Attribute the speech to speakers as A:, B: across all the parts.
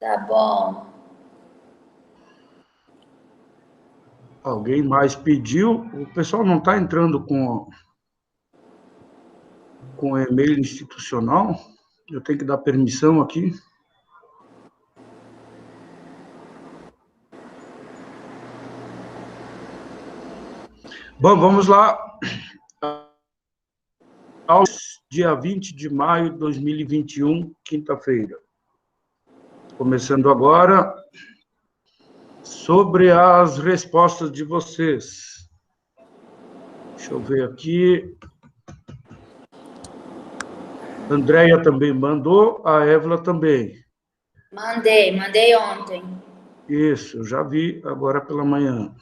A: Tá bom.
B: Alguém mais pediu? O pessoal não está entrando com e-mail institucional? Eu tenho que dar permissão aqui. Bom, vamos lá. Dia 20 de maio de 2021, quinta-feira. Começando agora, sobre as respostas de vocês. Deixa eu ver aqui. Andréia também mandou, a Évila também.
A: Mandei ontem.
B: Isso, eu já vi agora pela manhã.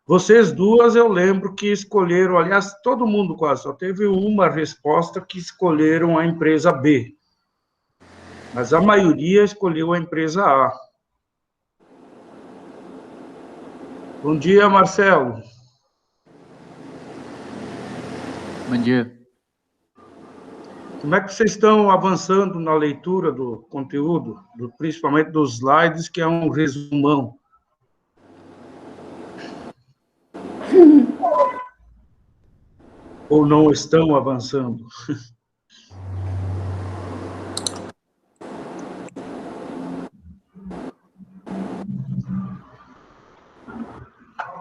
B: Vocês duas, eu lembro que escolheram, aliás, todo mundo quase, só teve uma resposta que escolheram a empresa B. Mas a maioria escolheu a empresa A. Bom dia, Marcelo.
C: Bom dia.
B: Como é que vocês estão avançando na leitura do conteúdo, principalmente dos slides, que é um resumão? Ou não estão avançando?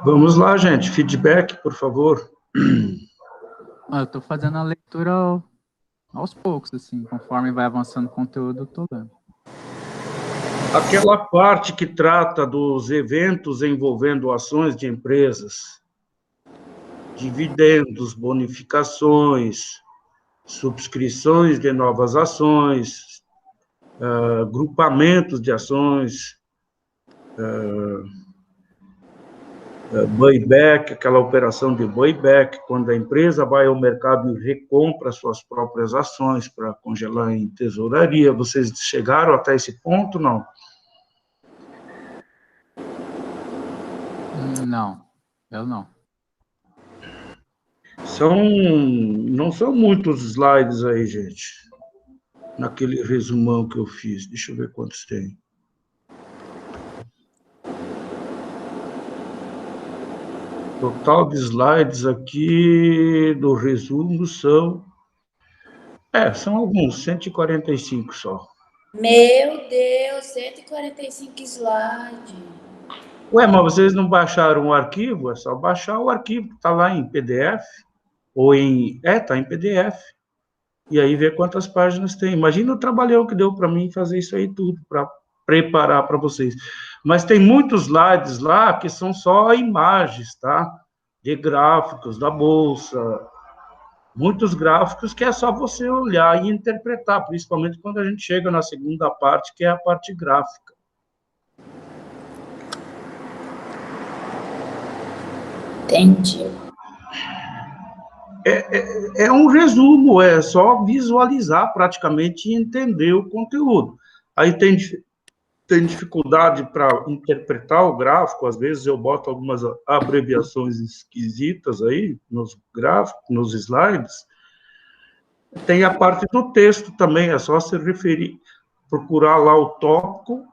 B: Vamos lá, gente. Feedback, por favor.
C: Eu estou fazendo a leitura aos poucos, assim, conforme vai avançando o conteúdo, eu estou lendo.
B: Aquela parte que trata dos eventos envolvendo ações de empresas, dividendos, bonificações, subscrições de novas ações, grupamentos de ações, buyback, aquela operação de buyback, quando a empresa vai ao mercado e recompra suas próprias ações para congelar em tesouraria. Vocês chegaram até esse ponto, não?
C: Não, eu não.
B: Não são muitos slides aí, gente, naquele resumão que eu fiz. Deixa eu ver quantos tem. Total de slides aqui do resumo são alguns, 145 só.
A: Meu Deus, 145 slides.
B: Ué, mas vocês não baixaram o arquivo? É só baixar o arquivo, que está lá em PDF, ou está em PDF. E aí ver quantas páginas tem. Imagina o trabalhão que deu para mim fazer isso aí tudo, para preparar para vocês. Mas tem muitos slides lá que são só imagens, tá? De gráficos da Bolsa, muitos gráficos que é só você olhar e interpretar, principalmente quando a gente chega na segunda parte, que é a parte gráfica.
A: Entendi.
B: É um resumo, é só visualizar praticamente e entender o conteúdo. Aí tem dificuldade para interpretar o gráfico, às vezes eu boto algumas abreviações esquisitas aí nos gráficos, nos slides. Tem a parte do texto também, é só se referir, procurar lá o tópico,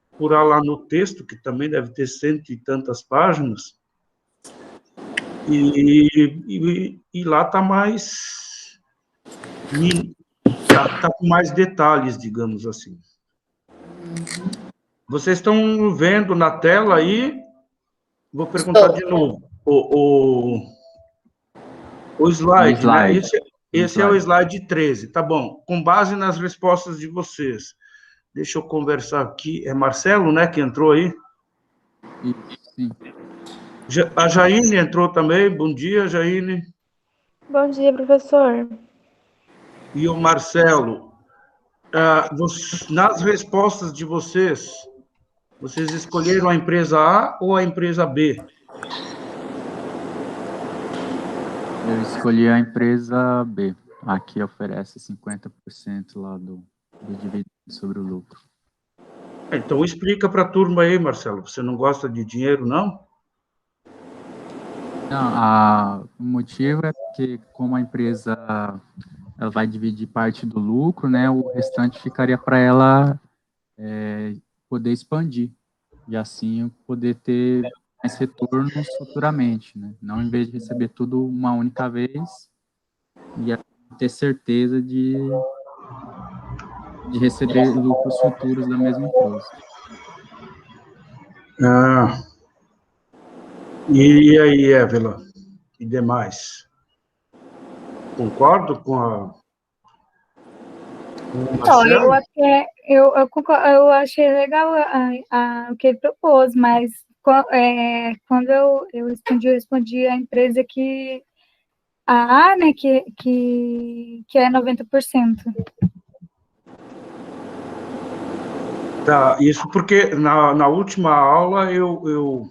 B: procurar lá no texto, que também deve ter 100 e tantas páginas, e lá está mais... Está com mais detalhes, digamos assim. Vocês estão vendo na tela aí? Vou perguntar de novo. O slide, né? Esse é o slide 13, tá bom. Com base nas respostas de vocês. Deixa eu conversar aqui. É Marcelo, né, que entrou aí?
C: Sim.
B: A Jaine entrou também. Bom dia, Jaine.
D: Bom dia, professor.
B: E o Marcelo. Nas respostas de vocês escolheram a empresa A ou a empresa B?
C: Eu escolhi a empresa B. Aqui oferece 50% lá do dividendo sobre o lucro.
B: Então explica para a turma aí, Marcelo. Você não gosta de dinheiro, não?
C: Não, o motivo é que como a empresa ela vai dividir parte do lucro, né? O restante ficaria para ela poder expandir e assim poder ter mais retornos futuramente, né? Não em vez de receber tudo uma única vez e ter certeza de receber lucros futuros da mesma empresa.
B: E aí, Évila, e demais? Concordo com o
E: Então, eu
B: Marcelo?
E: até eu achei legal o que ele propôs, mas quando eu respondi a empresa que a A, né, que é 90%.
B: Tá, isso porque na última aula eu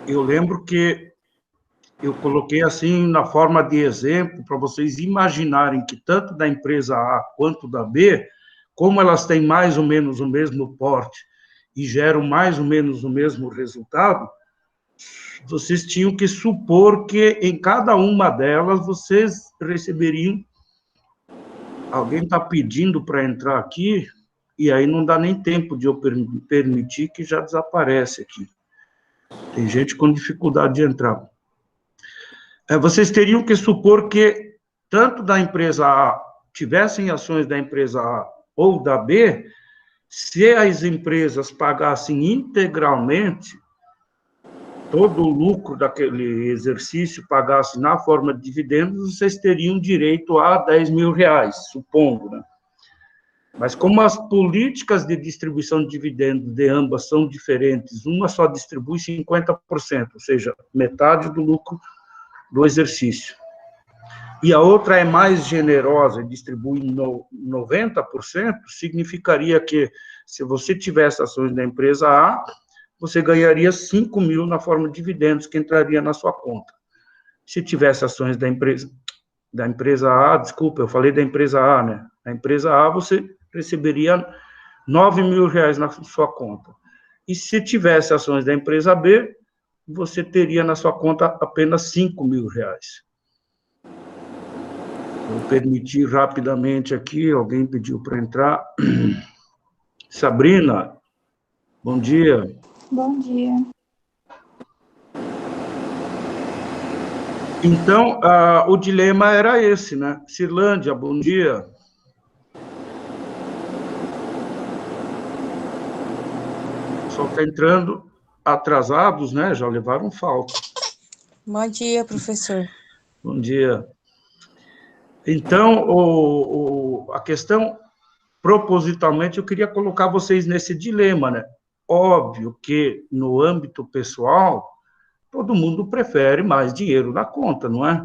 B: lembro que eu coloquei assim na forma de exemplo para vocês imaginarem que tanto da empresa A quanto da B, como elas têm mais ou menos o mesmo porte e geram mais ou menos o mesmo resultado, vocês tinham que supor que em cada uma delas vocês receberiam. Alguém está pedindo para entrar aqui, e aí não dá nem tempo de eu permitir que já desaparece aqui. Tem gente com dificuldade de entrar. Vocês teriam que supor que tanto da empresa A tivessem ações da empresa A ou da B, se as empresas pagassem integralmente todo o lucro daquele exercício, pagasse na forma de dividendos, vocês teriam direito a 10 mil reais, supondo, né? Mas como as políticas de distribuição de dividendos de ambas são diferentes, uma só distribui 50%, ou seja, metade do lucro do exercício, e a outra é mais generosa, distribui 90%, significaria que, se você tivesse ações da empresa A, você ganharia 5 mil na forma de dividendos, que entraria na sua conta. Se tivesse ações da empresa A, desculpa, eu falei da empresa A, né? Na empresa A, você receberia 9 mil reais na sua conta. E se tivesse ações da empresa B, você teria na sua conta apenas 5 mil reais. Vou permitir rapidamente aqui, alguém pediu para entrar. Sabrina, bom dia.
F: Bom dia.
B: Então, o dilema era esse, né? Cirlândia, bom dia. O pessoal está entrando atrasados, né? Já levaram falta.
F: Bom dia, professor.
B: Bom dia. Então, a questão, propositalmente, eu queria colocar vocês nesse dilema, né? Óbvio que, no âmbito pessoal, todo mundo prefere mais dinheiro na conta, não é?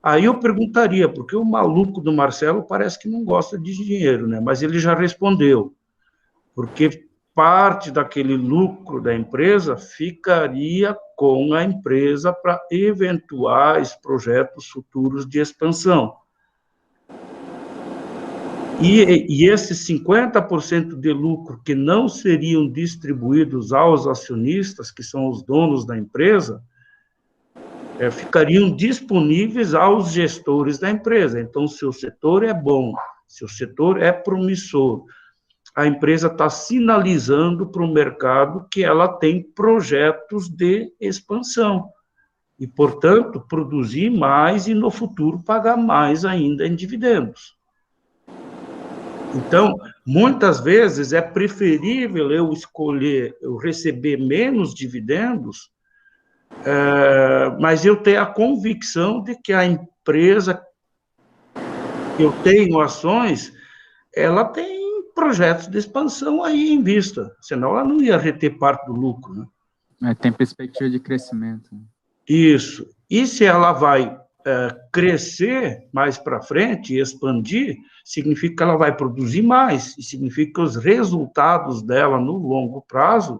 B: Aí eu perguntaria, porque o maluco do Marcelo parece que não gosta de dinheiro, né? Mas ele já respondeu, porque parte daquele lucro da empresa ficaria com a empresa para eventuais projetos futuros de expansão. E esses 50% de lucro que não seriam distribuídos aos acionistas, que são os donos da empresa, ficariam disponíveis aos gestores da empresa. Então, se o setor é bom, se o setor é promissor, a empresa está sinalizando para o mercado que ela tem projetos de expansão e, portanto, produzir mais e, no futuro, pagar mais ainda em dividendos. Então, muitas vezes é preferível eu receber menos dividendos, mas eu ter a convicção de que a empresa que eu tenho ações, ela tem projetos de expansão aí em vista, senão ela não ia reter parte do lucro, né?
C: Tem perspectiva de crescimento.
B: Isso. E se ela vai crescer mais para frente e expandir, significa que ela vai produzir mais, e significa que os resultados dela no longo prazo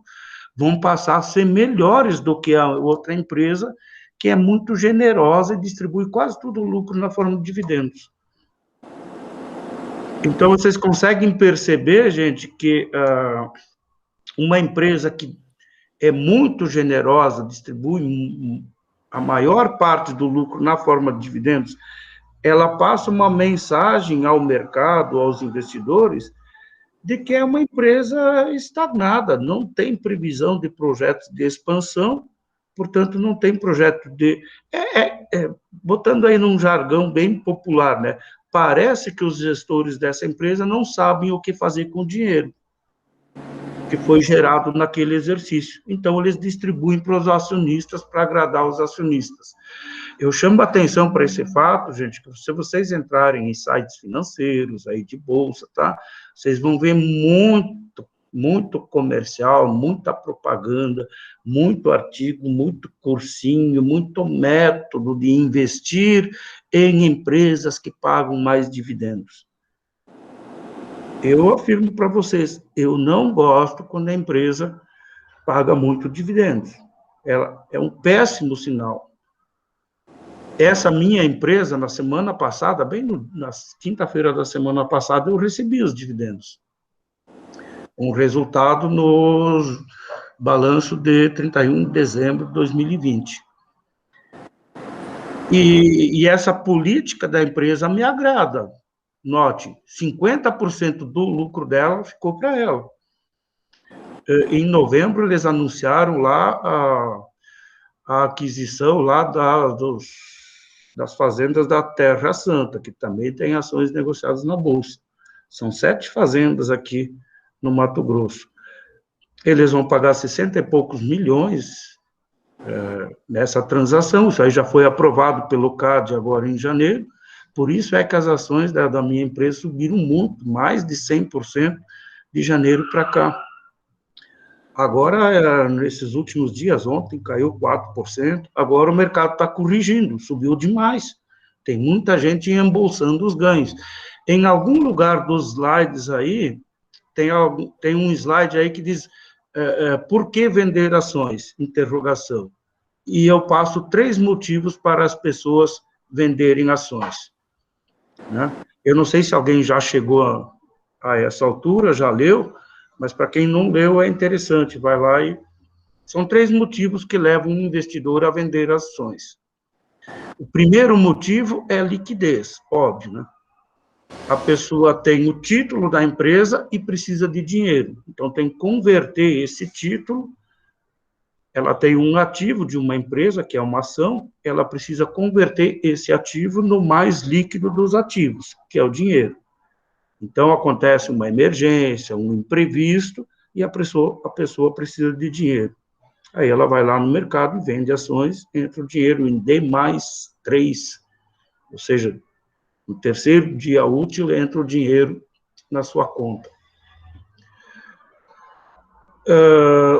B: vão passar a ser melhores do que a outra empresa, que é muito generosa e distribui quase todo o lucro na forma de dividendos. Então, vocês conseguem perceber, gente, que uma empresa que é muito generosa, distribui a maior parte do lucro na forma de dividendos, ela passa uma mensagem ao mercado, aos investidores, de que é uma empresa estagnada, não tem previsão de projetos de expansão, portanto, não tem projeto de... botando aí num jargão bem popular, né? Parece que os gestores dessa empresa não sabem o que fazer com o dinheiro que foi gerado naquele exercício. Então, eles distribuem para os acionistas para agradar os acionistas. Eu chamo a atenção para esse fato, gente, que se vocês entrarem em sites financeiros, aí de bolsa, tá? Vocês vão ver muito comercial, muita propaganda, muito artigo, muito cursinho, muito método de investir em empresas que pagam mais dividendos. Eu afirmo para vocês, eu não gosto quando a empresa paga muito dividendos. Ela é um péssimo sinal. Essa minha empresa, na semana passada, na quinta-feira da semana passada, eu recebi os dividendos. Um resultado no balanço de 31 de dezembro de 2020. E essa política da empresa me agrada. Note, 50% do lucro dela ficou para ela. Em novembro, eles anunciaram lá a aquisição lá das fazendas da Terra Santa, que também tem ações negociadas na Bolsa. São 7 fazendas aqui no Mato Grosso. Eles vão pagar 60 e poucos milhões nessa transação, isso aí já foi aprovado pelo CAD agora em janeiro, por isso é que as ações da minha empresa subiram muito, mais de 100% de janeiro para cá. Agora, nesses últimos dias, ontem caiu 4%, agora o mercado está corrigindo, subiu demais. Tem muita gente embolsando os ganhos. Em algum lugar dos slides aí, tem um slide aí que diz por que vender ações? Interrogação. E eu passo 3 motivos para as pessoas venderem ações. Né? Eu não sei se alguém já chegou a essa altura, já leu, mas para quem não leu é interessante, vai lá e... São 3 motivos que levam um investidor a vender ações. O primeiro motivo é liquidez, óbvio, né? A pessoa tem o título da empresa e precisa de dinheiro, então tem que converter esse título, ela tem um ativo de uma empresa, que é uma ação, ela precisa converter esse ativo no mais líquido dos ativos, que é o dinheiro. Então, acontece uma emergência, um imprevisto, e a pessoa precisa de dinheiro. Aí ela vai lá no mercado e vende ações, entra o dinheiro em D+3, ou seja, no terceiro dia útil entra o dinheiro na sua conta.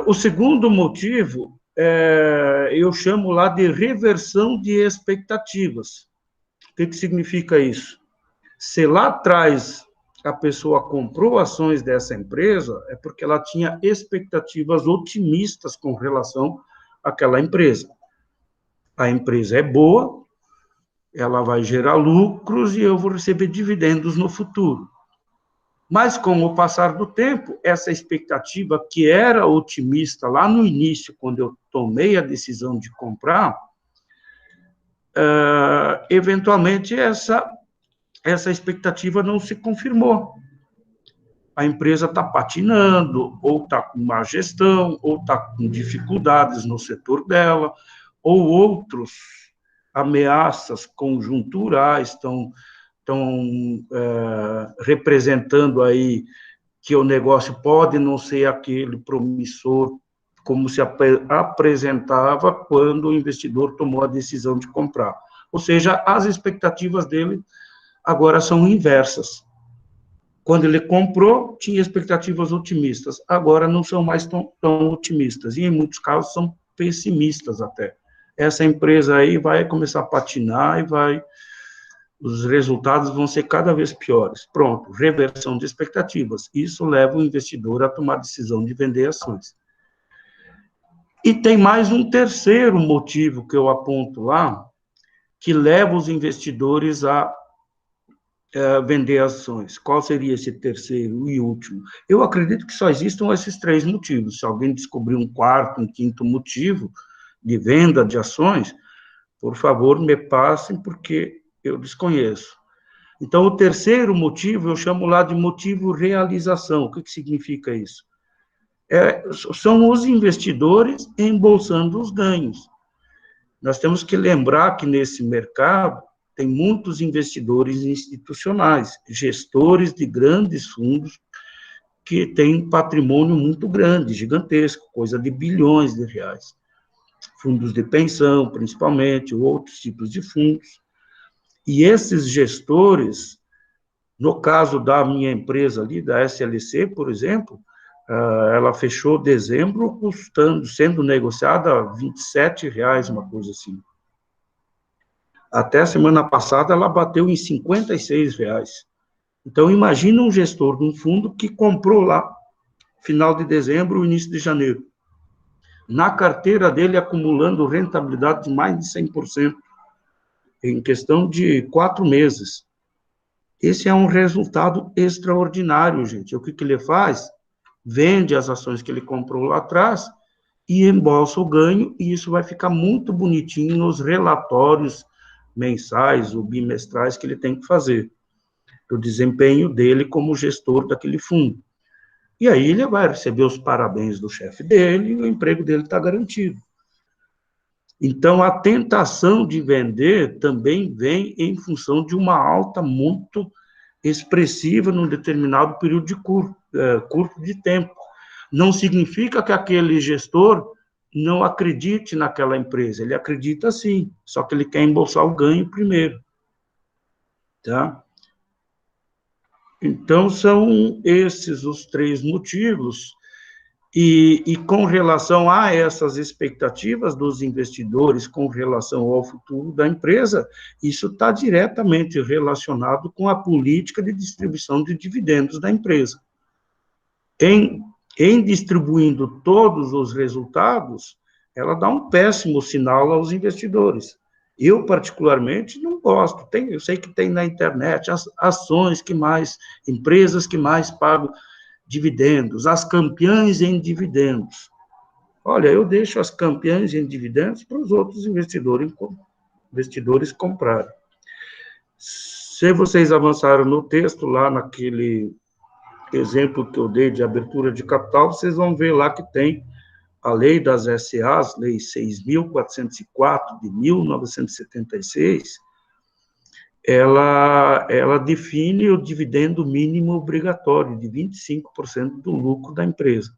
B: O segundo motivo, eu chamo lá de reversão de expectativas. O que significa isso? Se lá atrás a pessoa comprou ações dessa empresa, é porque ela tinha expectativas otimistas com relação àquela empresa. A empresa é boa, ela vai gerar lucros e eu vou receber dividendos no futuro. Mas, com o passar do tempo, essa expectativa que era otimista lá no início, quando eu tomei a decisão de comprar, eventualmente essa expectativa não se confirmou. A empresa está patinando, ou está com má gestão, ou está com dificuldades no setor dela, ou outros ameaças conjunturais estão representando aí que o negócio pode não ser aquele promissor como se apresentava quando o investidor tomou a decisão de comprar. Ou seja, as expectativas dele agora são inversas. Quando ele comprou, tinha expectativas otimistas, agora não são mais tão otimistas, e em muitos casos são pessimistas até. Essa empresa aí vai começar a patinar e os resultados vão ser cada vez piores. Pronto, reversão de expectativas. Isso leva o investidor a tomar a decisão de vender ações. E tem mais um terceiro motivo que eu aponto lá, que leva os investidores a vender ações. Qual seria esse terceiro e último? Eu acredito que só existam esses 3 motivos. Se alguém descobrir um quarto, um quinto motivo de venda de ações, por favor, me passem, porque eu desconheço. Então, o terceiro motivo, eu chamo lá de motivo realização. O que significa isso? São os investidores embolsando os ganhos. Nós temos que lembrar que nesse mercado tem muitos investidores institucionais, gestores de grandes fundos que têm patrimônio muito grande, gigantesco, coisa de bilhões de reais. Fundos de pensão, principalmente, ou outros tipos de fundos. E esses gestores, no caso da minha empresa ali, da SLC, por exemplo, ela fechou dezembro sendo negociada a R$ 27,00, uma coisa assim. Até a semana passada, ela bateu em R$ 56,00. Então, imagina um gestor de um fundo que comprou lá, final de dezembro, início de janeiro. Na carteira dele, acumulando rentabilidade de mais de 100%, em questão de 4 meses. Esse é um resultado extraordinário, gente. O que ele faz? Vende as ações que ele comprou lá atrás e embolsa o ganho, e isso vai ficar muito bonitinho nos relatórios mensais ou bimestrais que ele tem que fazer, do desempenho dele como gestor daquele fundo. E aí ele vai receber os parabéns do chefe dele e o emprego dele está garantido. Então, a tentação de vender também vem em função de uma alta muito expressiva num determinado período de curto de tempo. Não significa que aquele gestor não acredite naquela empresa, ele acredita sim, só que ele quer embolsar o ganho primeiro. Tá? Então, são esses os 3 motivos. E com relação a essas expectativas dos investidores com relação ao futuro da empresa, isso está diretamente relacionado com a política de distribuição de dividendos da empresa. Em distribuindo todos os resultados, ela dá um péssimo sinal aos investidores. Eu, particularmente, não gosto. Eu sei que tem na internet as ações que mais, empresas que mais pagam dividendos, as campeãs em dividendos. Olha, eu deixo as campeãs em dividendos para os outros investidores comprarem. Se vocês avançaram no texto, lá naquele exemplo que eu dei de abertura de capital, vocês vão ver lá que tem a lei das SAs, lei 6.404 de 1976, ela define o dividendo mínimo obrigatório de 25% do lucro da empresa.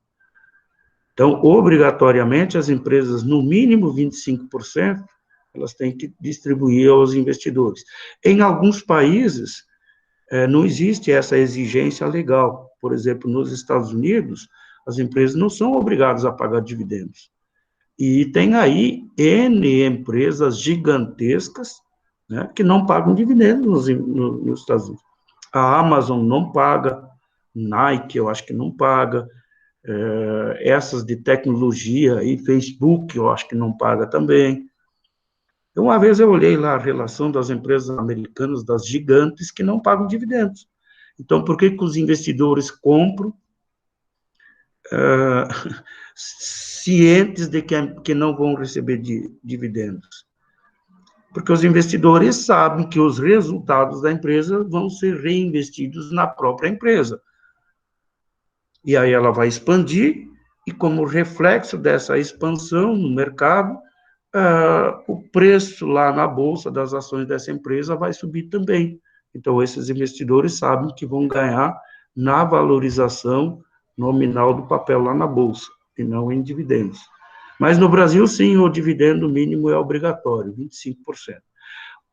B: Então, obrigatoriamente, as empresas, no mínimo 25%, elas têm que distribuir aos investidores. Em alguns países, não existe essa exigência legal. Por exemplo, nos Estados Unidos, as empresas não são obrigadas a pagar dividendos. E tem aí N empresas gigantescas, né, que não pagam dividendos nos Estados Unidos. A Amazon não paga, Nike eu acho que não paga, essas de tecnologia e Facebook eu acho que não paga também. Então, uma vez eu olhei lá a relação das empresas americanas, das gigantes, que não pagam dividendos. Então, por que os investidores compram cientes de que não vão receber dividendos? Porque os investidores sabem que os resultados da empresa vão ser reinvestidos na própria empresa. E aí ela vai expandir, e como reflexo dessa expansão no mercado, o preço lá na bolsa das ações dessa empresa vai subir também. Então, esses investidores sabem que vão ganhar na valorização nominal do papel lá na bolsa, e não em dividendos. Mas no Brasil, sim, o dividendo mínimo é obrigatório, 25%.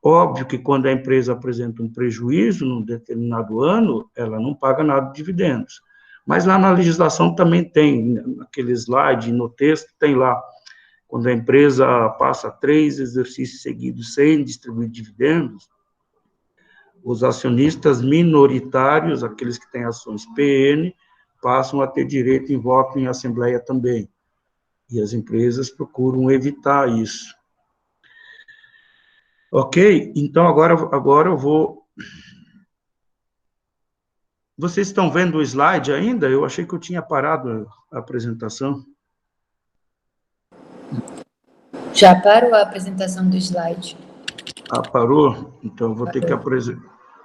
B: Óbvio que quando a empresa apresenta um prejuízo num determinado ano, ela não paga nada de dividendos. Mas lá na legislação também tem, naquele slide, no texto, tem lá, quando a empresa passa 3 exercícios seguidos sem distribuir dividendos, os acionistas minoritários, aqueles que têm ações PN, passam a ter direito em voto em assembleia também. E as empresas procuram evitar isso. Ok? Então, agora eu vou... Vocês estão vendo o slide ainda? Eu achei que eu tinha parado a apresentação.
A: Já parou a apresentação do slide.
B: Ah, parou? Então, eu vou ter que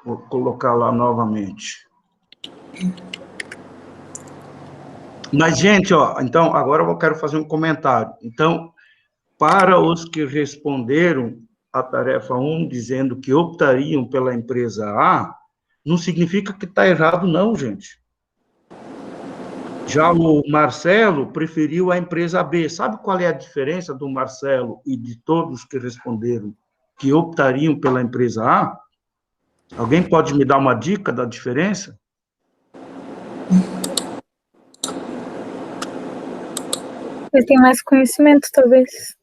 B: vou colocar lá novamente. Mas, gente, ó, então, agora eu quero fazer um comentário. Então, para os que responderam a tarefa 1, dizendo que optariam pela empresa A, não significa que está errado, não, gente. Já o Marcelo preferiu a empresa B. Sabe qual é a diferença do Marcelo e de todos que responderam que optariam pela empresa A? Alguém pode me dar uma dica da diferença?
E: Ele tem mais conhecimento, talvez,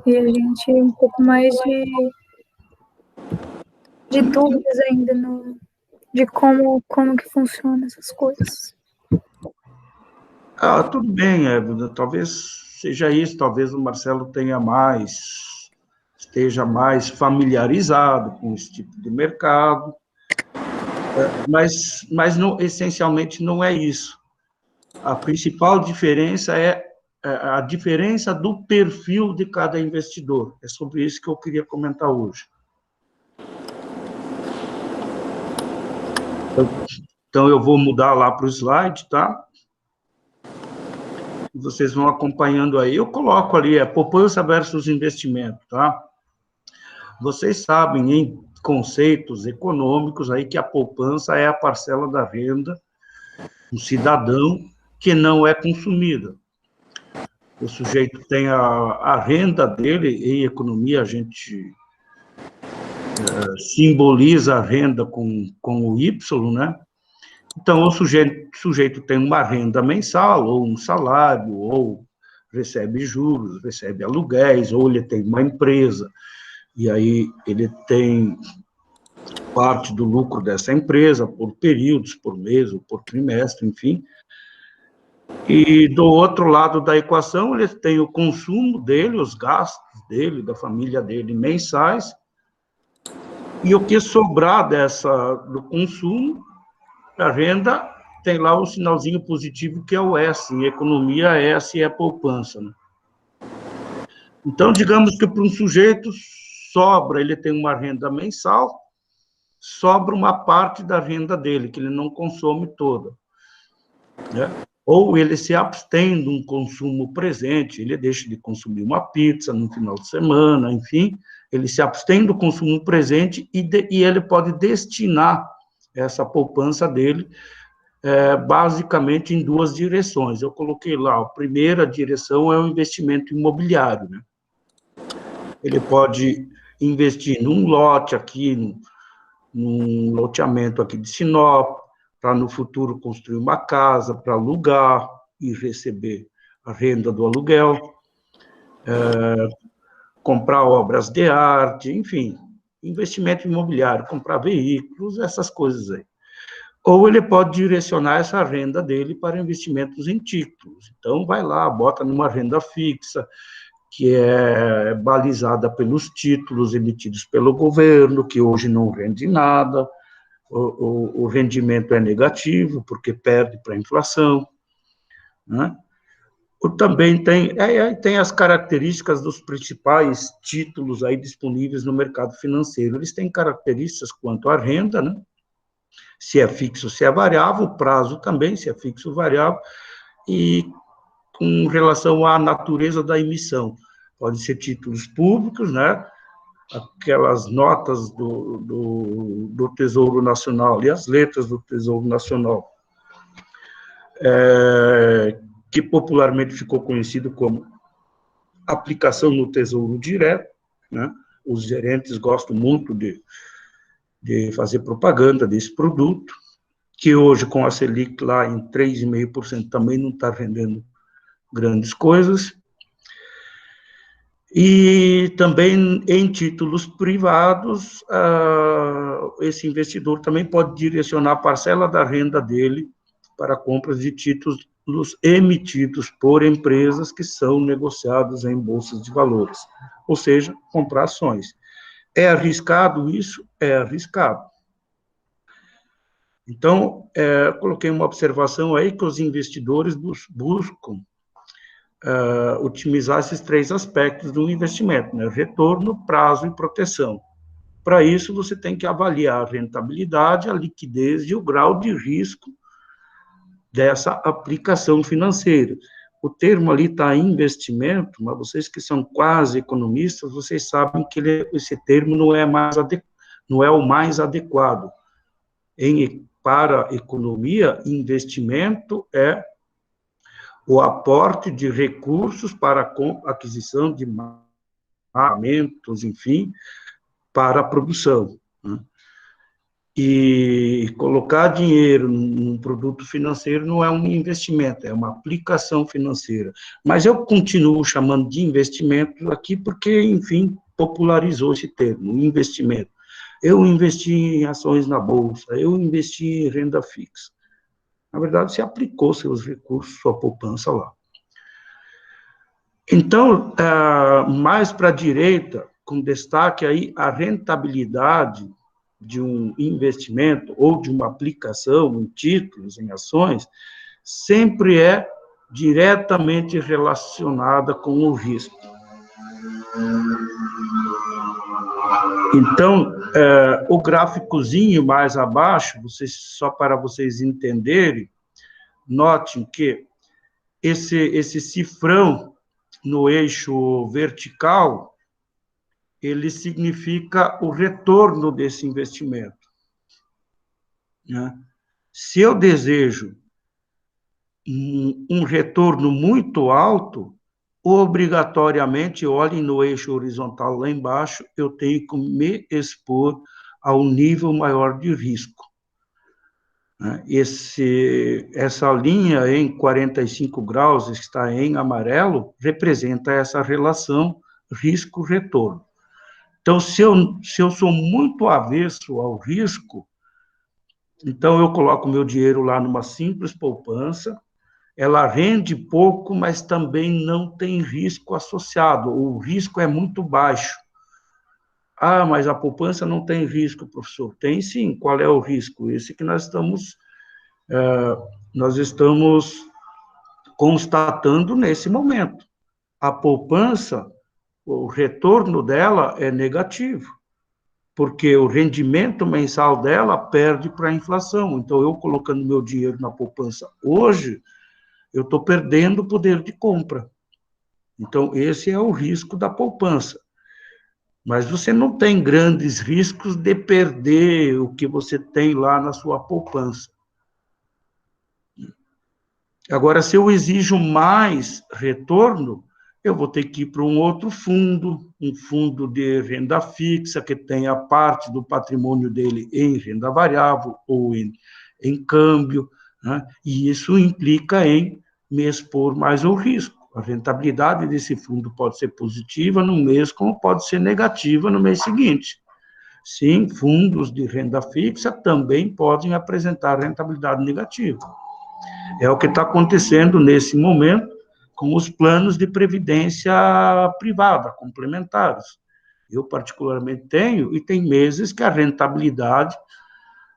E: e a gente um pouco mais de dúvidas ainda de como que funciona essas coisas.
B: Ah, tudo bem, talvez seja isso, talvez o Marcelo esteja mais familiarizado com esse tipo de mercado, mas não, essencialmente não é isso. A principal diferença é a diferença do perfil de cada investidor. É sobre isso que eu queria comentar hoje. Então, eu vou mudar lá para o slide, tá? Vocês vão acompanhando aí. Eu coloco ali, poupança versus investimento, tá? Vocês sabem, em conceitos econômicos, aí que a poupança é a parcela da renda do cidadão que não é consumida. O sujeito tem a renda dele, em economia a gente simboliza a renda com o Y, né? Então, o sujeito tem uma renda mensal, ou um salário, ou recebe juros, recebe aluguéis, ou ele tem uma empresa, e aí ele tem parte do lucro dessa empresa por períodos, por mês, ou por trimestre, enfim. E do outro lado da equação, ele tem o consumo dele, os gastos dele, da família dele, mensais, e o que sobrar do consumo, a renda, tem lá o sinalzinho positivo, que é o S. Em economia, S é poupança, né? Então, digamos que para um sujeito sobra, ele tem uma renda mensal, sobra uma parte da renda dele, que ele não consome toda, né? Ou ele se abstém de um consumo presente, ele deixa de consumir uma pizza no final de semana, enfim, ele se abstém do consumo presente e ele pode destinar essa poupança dele basicamente em duas direções. Eu coloquei lá, a primeira direção é o investimento imobiliário, né? Ele pode investir num lote aqui, num loteamento aqui de Sinop, para no futuro construir uma casa, para alugar e receber a renda do aluguel, comprar obras de arte, enfim, investimento imobiliário, comprar veículos, essas coisas aí. Ou ele pode direcionar essa renda dele para investimentos em títulos. Então, vai lá, bota numa renda fixa, que é balizada pelos títulos emitidos pelo governo, que hoje não rende nada, o rendimento é negativo, porque perde para a inflação, né? Também tem as características dos principais títulos aí disponíveis no mercado financeiro. Eles têm características quanto à renda, né? Se é fixo, se é variável, o prazo também, se é fixo ou variável, e com relação à natureza da emissão. Podem ser títulos públicos, né? Aquelas notas do Tesouro Nacional e as letras do Tesouro Nacional, que popularmente ficou conhecido como aplicação no Tesouro Direto, né? Os gerentes gostam muito de fazer propaganda desse produto, que hoje, com a Selic lá em 3,5%, também não está rendendo grandes coisas. E também em títulos privados, esse investidor também pode direcionar a parcela da renda dele para compras de títulos emitidos por empresas que são negociados em bolsas de valores, ou seja, comprar ações. É arriscado isso? É arriscado. Então, coloquei uma observação aí que os investidores buscam otimizar esses três aspectos do investimento, né? Retorno, prazo e proteção. Para isso, você tem que avaliar a rentabilidade, a liquidez e o grau de risco dessa aplicação financeira. O termo ali está investimento, mas vocês que são quase economistas, vocês sabem que esse termo não é o mais adequado. Para a economia, investimento é o aporte de recursos para a aquisição de armamentos, enfim, para a produção, né? E colocar dinheiro num produto financeiro não é um investimento, é uma aplicação financeira. Mas eu continuo chamando de investimento aqui porque, enfim, popularizou esse termo, investimento. Eu investi em ações na Bolsa, eu investi em renda fixa. Na verdade, você aplicou seus recursos, sua poupança lá. Então, mais para a direita, com destaque aí a rentabilidade de um investimento ou de uma aplicação em títulos, em ações, sempre é diretamente relacionada com o risco. Então, o gráficozinho mais abaixo, só para vocês entenderem, notem que esse cifrão no eixo vertical, ele significa o retorno desse investimento, né? Se eu desejo um retorno muito alto, obrigatoriamente, olhem no eixo horizontal lá embaixo, eu tenho que me expor a um nível maior de risco. Essa linha em 45 graus, que está em amarelo, representa essa relação risco-retorno. Então, se eu sou muito avesso ao risco, então eu coloco meu dinheiro lá numa simples poupança, ela rende pouco, mas também não tem risco associado, o risco é muito baixo. Ah, mas a poupança não tem risco, professor. Tem sim, qual é o risco? Esse que nós estamos constatando nesse momento. A poupança, o retorno dela é negativo, porque o rendimento mensal dela perde para a inflação. Então, eu colocando meu dinheiro na poupança hoje, eu estou perdendo o poder de compra. Então, esse é o risco da poupança. Mas você não tem grandes riscos de perder o que você tem lá na sua poupança. Agora, se eu exijo mais retorno, eu vou ter que ir para um outro fundo, um fundo de renda fixa, que tenha parte do patrimônio dele em renda variável ou em câmbio, né? E isso implica em me expor mais ao risco. A rentabilidade desse fundo pode ser positiva no mês, como pode ser negativa no mês seguinte. Sim, fundos de renda fixa também podem apresentar rentabilidade negativa. É o que está acontecendo nesse momento com os planos de previdência privada, complementares. Eu, particularmente, tenho, e tem meses que a rentabilidade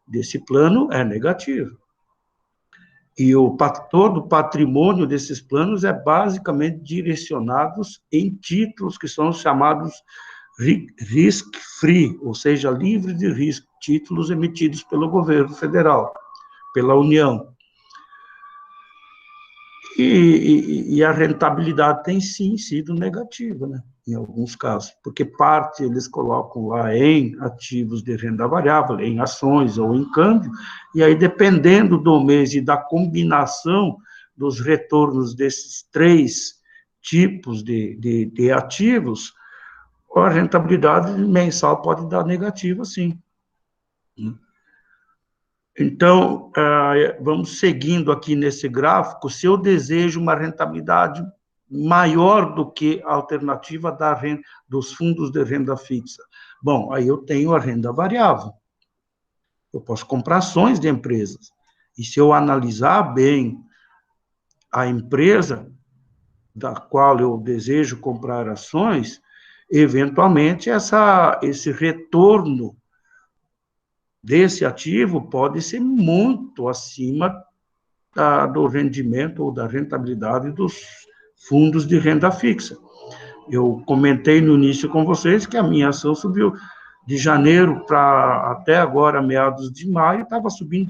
B: desse plano é negativa. E todo o patrimônio desses planos é basicamente direcionados em títulos que são chamados risk-free, ou seja, livre de risco, títulos emitidos pelo governo federal, pela União. E a rentabilidade tem, sim, sido negativa, né? Em alguns casos, porque parte eles colocam lá em ativos de renda variável, em ações ou em câmbio, e aí, dependendo do mês e da combinação dos retornos desses três tipos de ativos, a rentabilidade mensal pode dar negativa, sim. Então, vamos seguindo aqui nesse gráfico. Se eu desejo uma rentabilidade maior do que a alternativa dos fundos de renda fixa, bom, aí eu tenho a renda variável. Eu posso comprar ações de empresas. E se eu analisar bem a empresa da qual eu desejo comprar ações, eventualmente esse retorno desse ativo pode ser muito acima do rendimento ou da rentabilidade dos fundos de renda fixa. Eu comentei no início com vocês que a minha ação subiu de janeiro para até agora, meados de maio, estava subindo,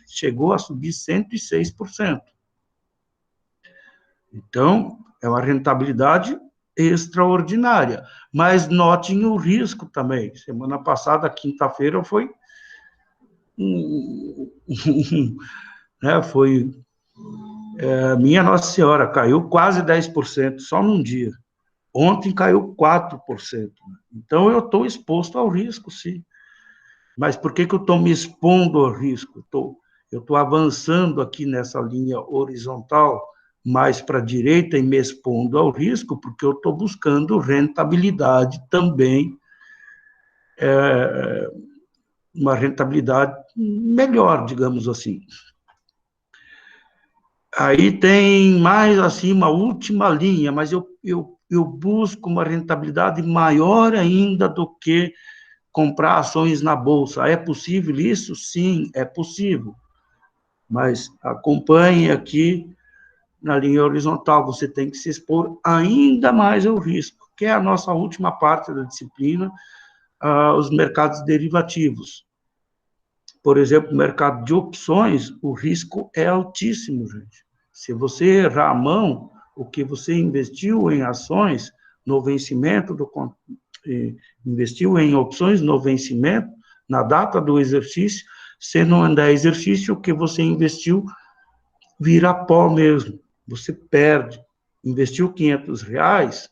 B: chegou a subir 106%. Então, é uma rentabilidade extraordinária. Mas notem o risco também. Semana passada, quinta-feira, foi minha Nossa Senhora, caiu quase 10% só num dia. Ontem caiu 4%. Então, eu estou exposto ao risco, sim. Mas por que eu estou me expondo ao risco? Eu estou avançando aqui nessa linha horizontal, mais para a direita, e me expondo ao risco, porque eu estou buscando rentabilidade também, uma rentabilidade melhor, digamos assim. Aí tem mais, assim, uma última linha, mas eu busco uma rentabilidade maior ainda do que comprar ações na Bolsa. É possível isso? Sim, é possível. Mas acompanhe aqui na linha horizontal, você tem que se expor ainda mais ao risco, que é a nossa última parte da disciplina, os mercados derivativos. Por exemplo, no mercado de opções, o risco é altíssimo, gente. Se você errar a mão, o que você investiu em ações no vencimento investiu em opções no vencimento, na data do exercício, se não der exercício, o que você investiu vira pó mesmo. Você perde. Investiu R$500,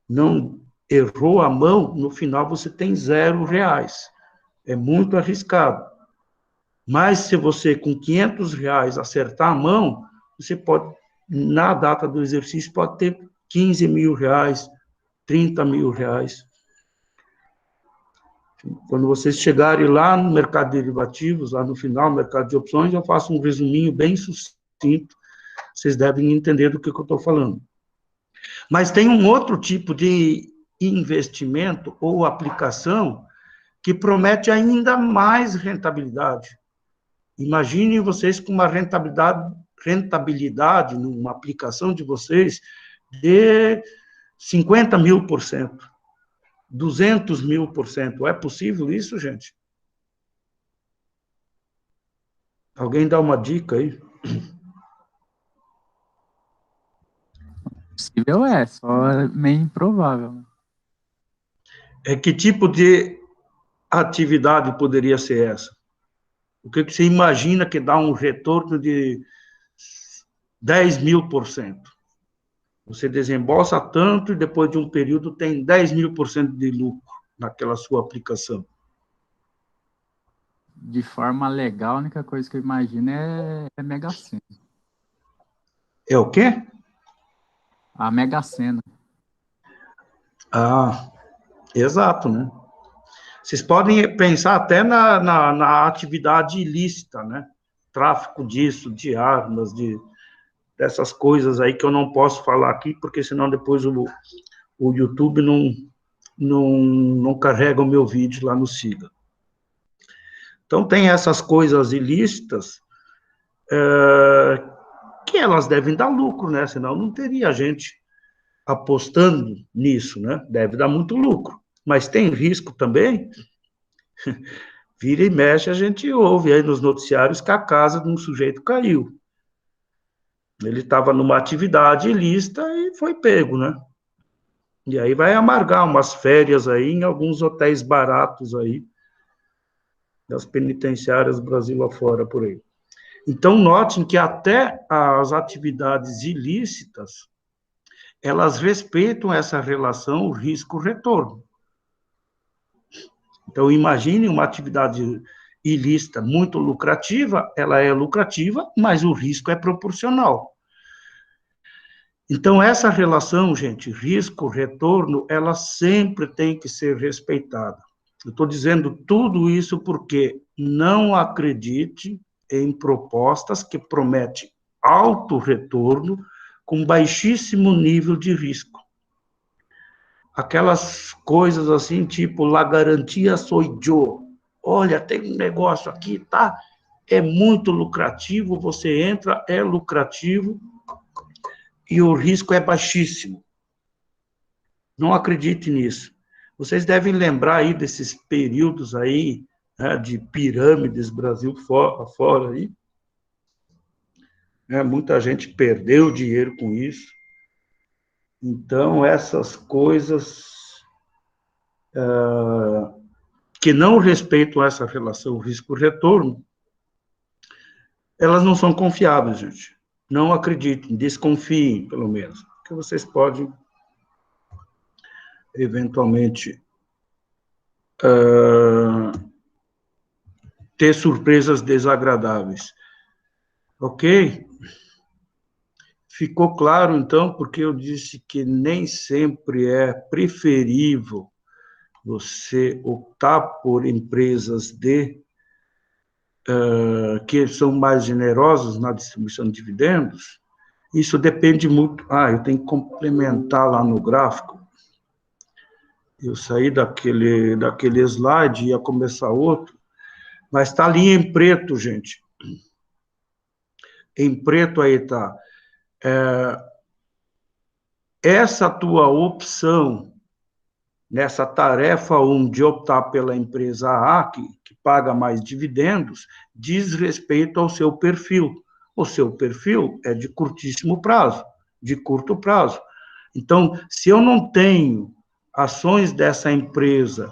B: não errou a mão, no final você tem R$0. É muito arriscado. Mas se você, com R$500, acertar a mão, você pode, na data do exercício, pode ter R$15 mil, R$30 mil. Quando vocês chegarem lá no mercado de derivativos, lá no final, no mercado de opções, eu faço um resuminho bem sucinto, vocês devem entender do que eu estou falando. Mas tem um outro tipo de investimento ou aplicação que promete ainda mais rentabilidade. Imaginem vocês com uma rentabilidade numa aplicação de vocês de 50 mil por cento, 200 mil por cento. É possível isso, gente? Alguém dá uma dica aí?
C: Possível só é meio improvável.
B: É que tipo de atividade poderia ser essa? O que você imagina que dá um retorno de 10 mil por cento? Você desembolsa tanto e depois de um período tem 10 mil por cento de lucro naquela sua aplicação.
C: De forma legal, a única coisa que eu imagino é Mega Sena.
B: É o quê?
C: A Mega Sena.
B: Ah, exato, né? Vocês podem pensar até na atividade ilícita, né? Tráfico disso, de armas, dessas coisas aí que eu não posso falar aqui, porque senão depois o YouTube não carrega o meu vídeo lá no Siga. Então, tem essas coisas ilícitas que elas devem dar lucro, né? Senão não teria gente apostando nisso, né? Deve dar muito lucro. Mas tem risco também. Vira e mexe, a gente ouve aí nos noticiários que a casa de um sujeito caiu. Ele estava numa atividade ilícita e foi pego, né? E aí vai amargar umas férias aí em alguns hotéis baratos aí, das penitenciárias Brasil afora por aí. Então, notem que até as atividades ilícitas, elas respeitam essa relação risco-retorno. Então, imagine uma atividade ilícita muito lucrativa, ela é lucrativa, mas o risco é proporcional. Então, essa relação, gente, risco-retorno, ela sempre tem que ser respeitada. Eu estou dizendo tudo isso porque não acredite em propostas que prometem alto retorno com baixíssimo nível de risco. Aquelas coisas assim, tipo, la garantia soy yo. Olha, tem um negócio aqui, tá? É muito lucrativo, você entra, é lucrativo, e o risco é baixíssimo. Não acredite nisso. Vocês devem lembrar aí desses períodos aí, né, de pirâmides Brasil fora aí. Muita gente perdeu dinheiro com isso. Então, essas coisas que não respeitam essa relação risco-retorno, elas não são confiáveis, gente. Não acreditem, desconfiem, pelo menos, porque vocês podem, eventualmente, ter surpresas desagradáveis. Ok? Ficou claro, então, porque eu disse que nem sempre é preferível você optar por empresas que são mais generosas na distribuição de dividendos. Isso depende muito... eu tenho que complementar lá no gráfico. Eu saí daquele slide e ia começar outro, mas está ali em preto, gente. Em preto aí está. Essa tua opção, nessa tarefa 1 de optar pela empresa A, que paga mais dividendos, diz respeito ao seu perfil. O seu perfil é de curtíssimo prazo, de curto prazo. Então, se eu não tenho ações dessa empresa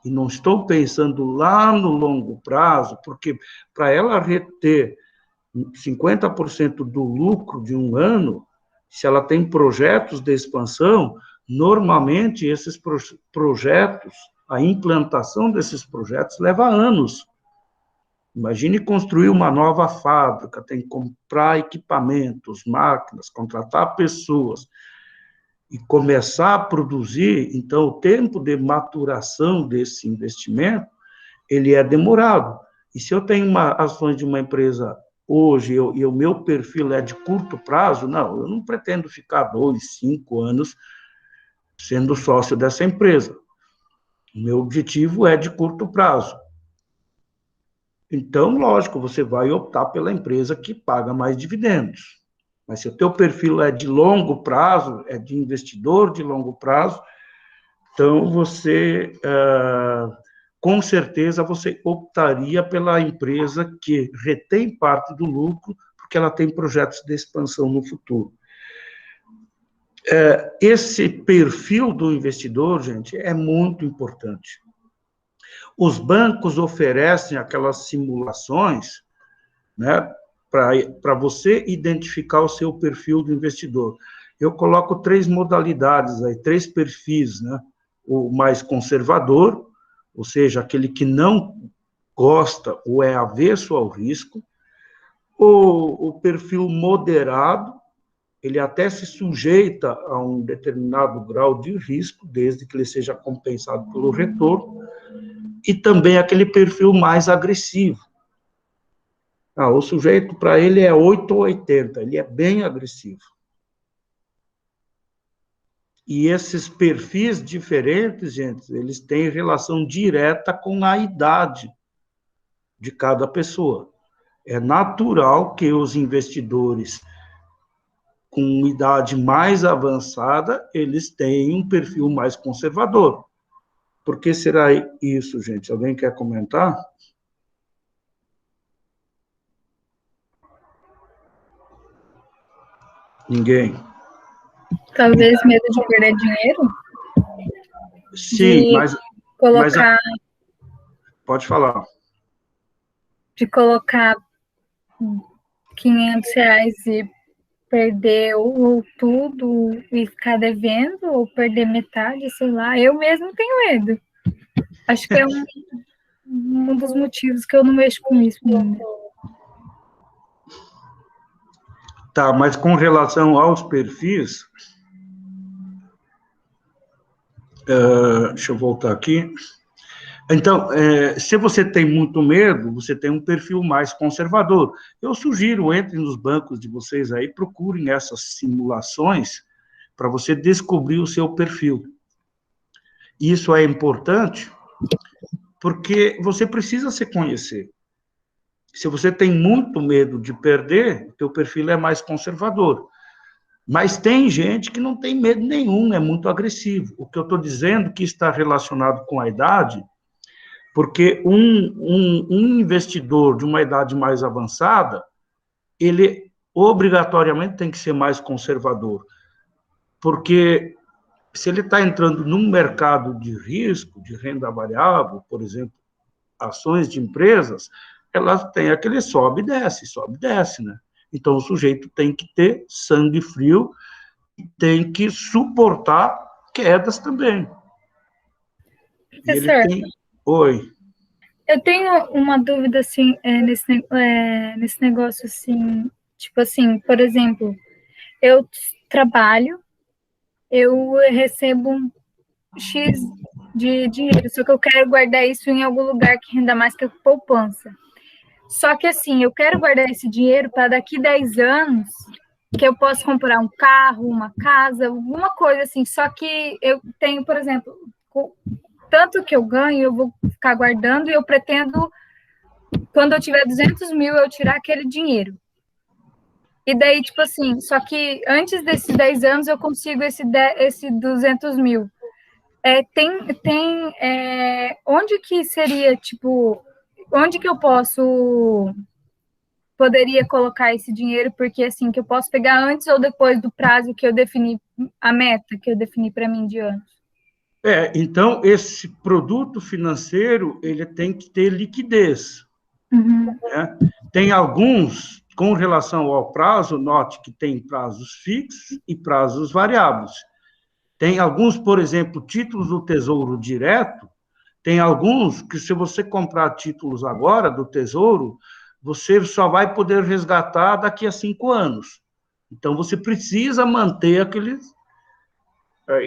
B: e não estou pensando lá no longo prazo, porque para ela reter 50% do lucro de um ano, se ela tem projetos de expansão, normalmente esses projetos, a implantação desses projetos leva anos. Imagine construir uma nova fábrica, tem que comprar equipamentos, máquinas, contratar pessoas e começar a produzir. Então, o tempo de maturação desse investimento, ele é demorado. E se eu tenho ações de uma empresa hoje, e o meu perfil é de curto prazo, não, eu não pretendo ficar 2, 5 anos sendo sócio dessa empresa. O meu objetivo é de curto prazo. Então, lógico, você vai optar pela empresa que paga mais dividendos. Mas se o teu perfil é de longo prazo, é de investidor de longo prazo, então você, com certeza, você optaria pela empresa que retém parte do lucro, porque ela tem projetos de expansão no futuro. Esse perfil do investidor, gente, é muito importante. Os bancos oferecem aquelas simulações, né, para você identificar o seu perfil do investidor. Eu coloco 3 modalidades aí, 3 perfis, né? O mais conservador, ou seja, aquele que não gosta ou é avesso ao risco. O perfil moderado, ele até se sujeita a um determinado grau de risco, desde que ele seja compensado pelo retorno. E também aquele perfil mais agressivo. O sujeito, para ele, é 8 ou 80, ele é bem agressivo. E esses perfis diferentes, gente, eles têm relação direta com a idade de cada pessoa. É natural que os investidores com idade mais avançada, eles tenham um perfil mais conservador. Por que será isso, gente? Alguém quer comentar? Ninguém?
E: Talvez medo de perder dinheiro?
B: Sim, mas
E: Colocar...
B: Pode falar.
E: De colocar R$500 e perder ou tudo e ficar devendo, ou perder metade, sei lá. Eu mesmo tenho medo. Acho que é um dos motivos que eu não mexo com isso ainda.
B: Tá, mas com relação aos perfis, deixa eu voltar aqui. Então, se você tem muito medo, você tem um perfil mais conservador. Eu sugiro, entrem nos bancos de vocês aí, procurem essas simulações para você descobrir o seu perfil. Isso é importante porque você precisa se conhecer. Se você tem muito medo de perder, teu perfil é mais conservador. Mas tem gente que não tem medo nenhum, é muito agressivo. O que eu estou dizendo é que está relacionado com a idade, porque um investidor de uma idade mais avançada, ele obrigatoriamente tem que ser mais conservador, porque se ele está entrando num mercado de risco, de renda variável, por exemplo, ações de empresas, elas têm aquele sobe e desce, né? Então, o sujeito tem que ter sangue frio, tem que suportar quedas também. E ele
E: Professor,
B: tem... Oi.
E: eu tenho uma dúvida, assim, nesse negócio, assim, tipo assim, por exemplo, eu trabalho, eu recebo um X de dinheiro, só que eu quero guardar isso em algum lugar que renda mais que a poupança. Só que, assim, eu quero guardar esse dinheiro para daqui 10 anos, que eu possa comprar um carro, uma casa, alguma coisa assim. Só que eu tenho, por exemplo, tanto que eu ganho, eu vou ficar guardando e eu pretendo, quando eu tiver 200 mil, eu tirar aquele dinheiro. E daí, tipo assim, só que antes desses 10 anos eu consigo esse 200 mil. Onde que seria, tipo, onde que eu poderia colocar esse dinheiro, porque assim, que eu posso pegar antes ou depois do prazo que eu defini, a meta que eu defini para mim de anos?
B: Então, esse produto financeiro, ele tem que ter liquidez.
E: Uhum.
B: Né? Tem alguns, com relação ao prazo, note que tem prazos fixos e prazos variáveis. Tem alguns, por exemplo, títulos do Tesouro Direto, tem alguns que, se você comprar títulos agora do Tesouro, você só vai poder resgatar daqui a 5 anos. Então, você precisa manter aqueles...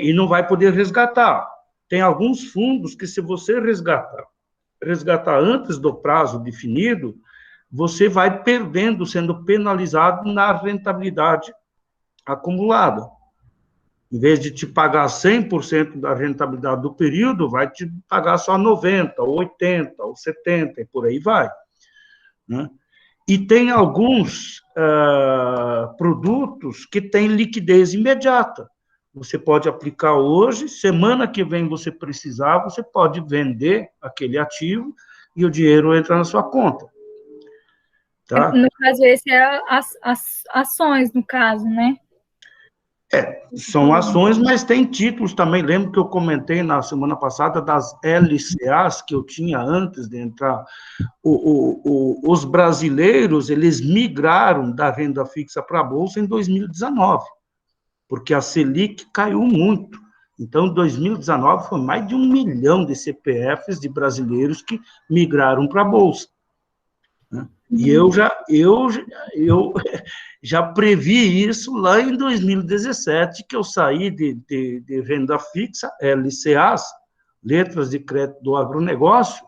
B: E não vai poder resgatar. Tem alguns fundos que, se você resgatar antes do prazo definido, você vai perdendo, sendo penalizado na rentabilidade acumulada. Em vez de te pagar 100% da rentabilidade do período, vai te pagar só 90%, ou 80%, ou 70%, e por aí vai. Né? E tem alguns produtos que têm liquidez imediata. Você pode aplicar hoje, semana que vem você precisar, você pode vender aquele ativo e o dinheiro entra na sua conta. Tá?
E: No caso, esse é as ações, no caso, né?
B: São ações, mas tem títulos também. Lembro que eu comentei na semana passada das LCAs que eu tinha antes de entrar. Os brasileiros, eles migraram da renda fixa para a Bolsa em 2019, porque a Selic caiu muito. Então, em 2019, foi mais de 1 milhão de CPFs de brasileiros que migraram para a Bolsa. Né? E eu já previ isso lá em 2017, que eu saí de renda fixa, LCAs, letras de crédito do agronegócio,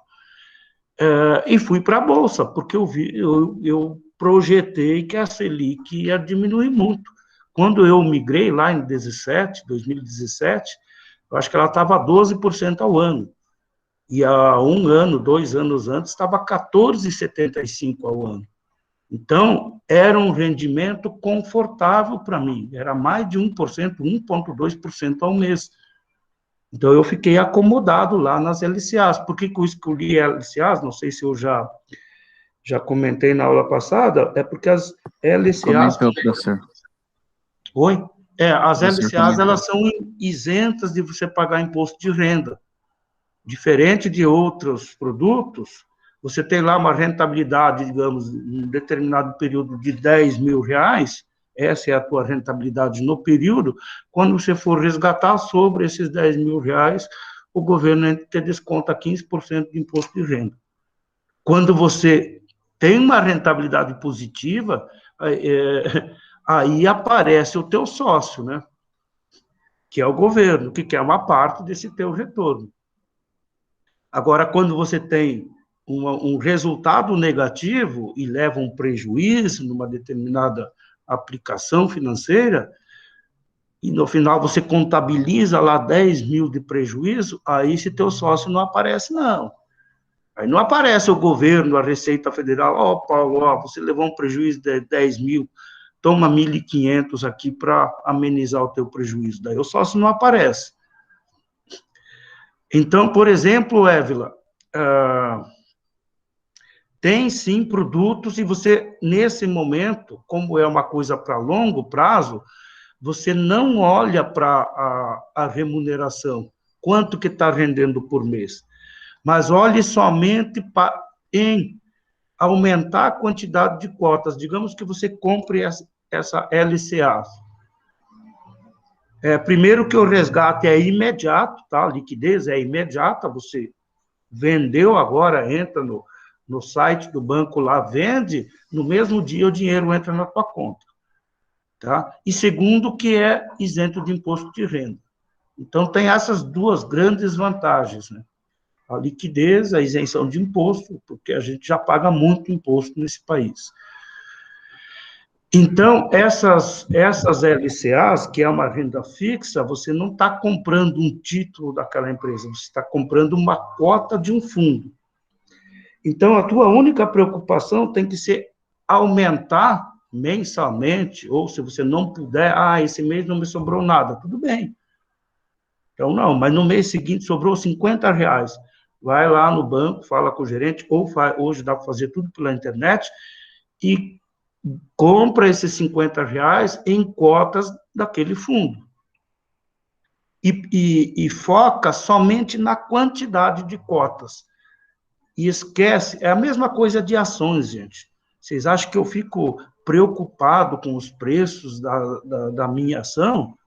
B: e fui para a Bolsa, porque eu projetei que a Selic ia diminuir muito. Quando eu migrei lá em 2017, eu acho que ela estava 12% ao ano. E há 1 ano, 2 anos antes, estava 14,75% ao ano. Então, era um rendimento confortável para mim, era mais de 1%, 1,2% ao mês. Então, eu fiquei acomodado lá nas LCAs. Por que eu escolhi LCAs? Não sei se eu já comentei na aula passada, é porque as LCAs...
C: Comentou, professor.
B: Oi? As
C: Professor,
B: LCAs,
C: comentou.
B: elas são isentas de você pagar imposto de renda. Diferente de outros produtos, você tem lá uma rentabilidade, digamos, em um determinado período de R$10 mil, essa é a tua rentabilidade no período. Quando você for resgatar sobre esses R$10 mil, o governo te desconta 15% de imposto de renda. Quando você tem uma rentabilidade positiva, aí aparece o teu sócio, né? Que é o governo, que quer uma parte desse teu retorno. Agora, quando você tem um resultado negativo e leva um prejuízo numa determinada aplicação financeira, e no final você contabiliza lá 10 mil de prejuízo, aí esse teu sócio não aparece, não. Aí não aparece o governo, a Receita Federal, Paulo, você levou um prejuízo de 10 mil toma 1.500 aqui para amenizar o teu prejuízo. Daí o sócio não aparece. Então, por exemplo, Évila, tem sim produtos e você, nesse momento, como é uma coisa para longo prazo, você não olha para a remuneração, quanto que está rendendo por mês, mas olhe somente em aumentar a quantidade de cotas. Digamos que você compre essa LCA. Primeiro que o resgate é imediato, tá? A liquidez é imediata, você vendeu agora, entra no site do banco lá, vende, no mesmo dia o dinheiro entra na tua conta. Tá? E segundo, que é isento de imposto de renda. Então, tem essas duas grandes vantagens, né? A liquidez, a isenção de imposto, porque a gente já paga muito imposto nesse país. Então, essas LCAs, que é uma renda fixa, você não está comprando um título daquela empresa, você está comprando uma cota de um fundo. Então, a tua única preocupação tem que ser aumentar mensalmente, ou se você não puder, esse mês não me sobrou nada, tudo bem. Então, não, mas no mês seguinte sobrou R$50. Vai lá no banco, fala com o gerente, hoje dá para fazer tudo pela internet, e compra esses R$50 em cotas daquele fundo. E foca somente na quantidade de cotas. E esquece, é a mesma coisa de ações, gente. Vocês acham que eu fico preocupado com os preços da minha ação?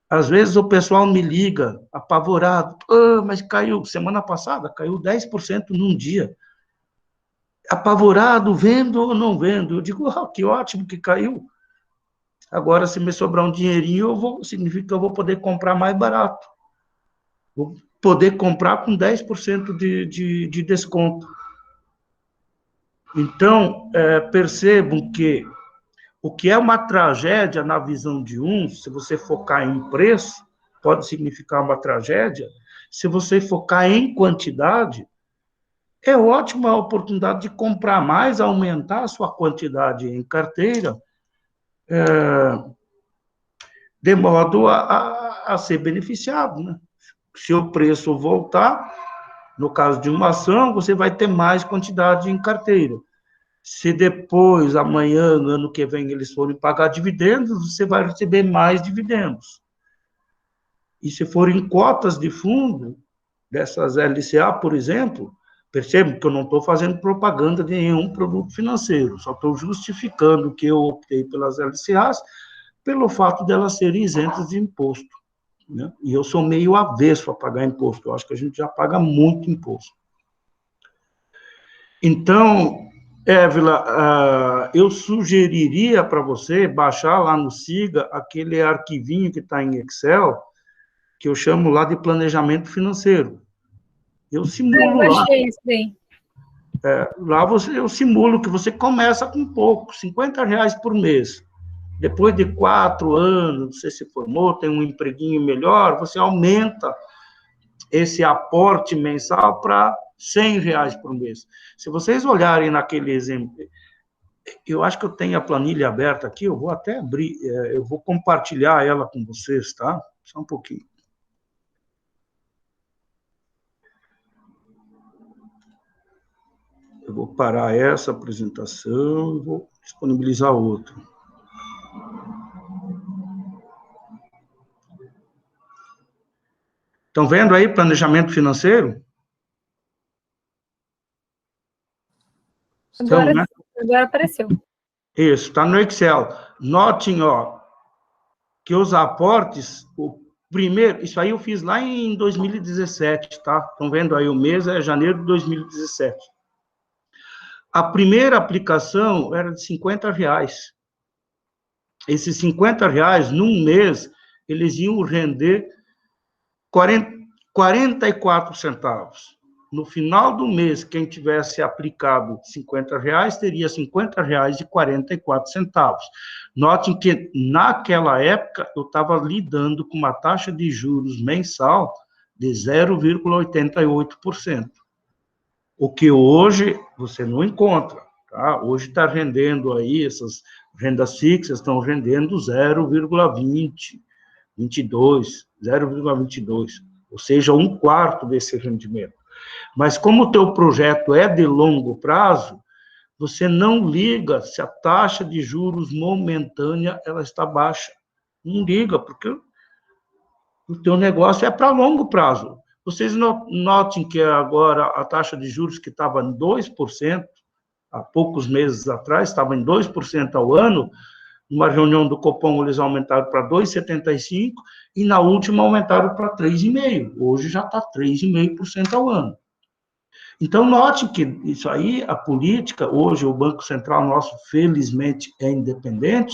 B: Às vezes o pessoal me liga, apavorado, mas caiu, semana passada, caiu 10% num dia. Apavorado, vendo ou não vendo? Eu digo, que ótimo que caiu. Agora, se me sobrar um dinheirinho, significa que eu vou poder comprar mais barato. Vou poder comprar com 10% de desconto. Então, percebam que o que é uma tragédia na visão de uns, se você focar em preço, pode significar uma tragédia. Se você focar em quantidade, é ótima a oportunidade de comprar mais, aumentar a sua quantidade em carteira, de modo a ser beneficiado, né? Se o preço voltar, no caso de uma ação, você vai ter mais quantidade em carteira. Se depois, amanhã, no ano que vem, eles forem pagar dividendos, você vai receber mais dividendos. E se forem cotas de fundo, dessas LCA, por exemplo, percebam que eu não estou fazendo propaganda de nenhum produto financeiro, só estou justificando que eu optei pelas LCAs pelo fato de elas serem isentas de imposto, né? E eu sou meio avesso a pagar imposto, eu acho que a gente já paga muito imposto. Então, Évila, eu sugeriria para você baixar lá no SIGA aquele arquivinho que está em Excel, que eu chamo lá de planejamento financeiro. Eu simulo lá.
E: Achei isso daí.
B: Lá eu simulo que você começa com pouco, R$50 por mês. Depois de 4 anos, você se formou, tem um empreguinho melhor, você aumenta esse aporte mensal para R$100 por mês. Se vocês olharem naquele exemplo, eu acho que eu tenho a planilha aberta aqui, eu vou até abrir, eu vou compartilhar ela com vocês, tá? Só um pouquinho. Eu vou parar essa apresentação e vou disponibilizar outra. Estão vendo aí planejamento financeiro?
E: Agora,
B: Então, né?
E: agora apareceu.
B: Isso, está no Excel. Notem, que os aportes, o primeiro, isso aí eu fiz lá em 2017, tá? Estão vendo aí, o mês é janeiro de 2017. A primeira aplicação era de R$50. Esses R$50, num mês, eles iam render 44 centavos. No final do mês, quem tivesse aplicado R$50, teria R$50,44. Notem que, naquela época, eu estava lidando com uma taxa de juros mensal de 0,88%. O que hoje você não encontra, tá? Hoje está rendendo aí essas Rendas fixas estão rendendo 0,20, 22, 0,22, ou seja, 1/4 desse rendimento. Mas como o teu projeto é de longo prazo, você não liga se a taxa de juros momentânea ela está baixa. Não liga, porque o teu negócio é para longo prazo. Vocês notem que agora a taxa de juros que estava em 2%, há poucos meses atrás, estava em 2% ao ano, numa reunião do Copom eles aumentaram para 2,75% e na última aumentaram para 3,5%. Hoje já está 3,5% ao ano. Então, note que isso aí, a política, hoje o Banco Central nosso, felizmente, é independente,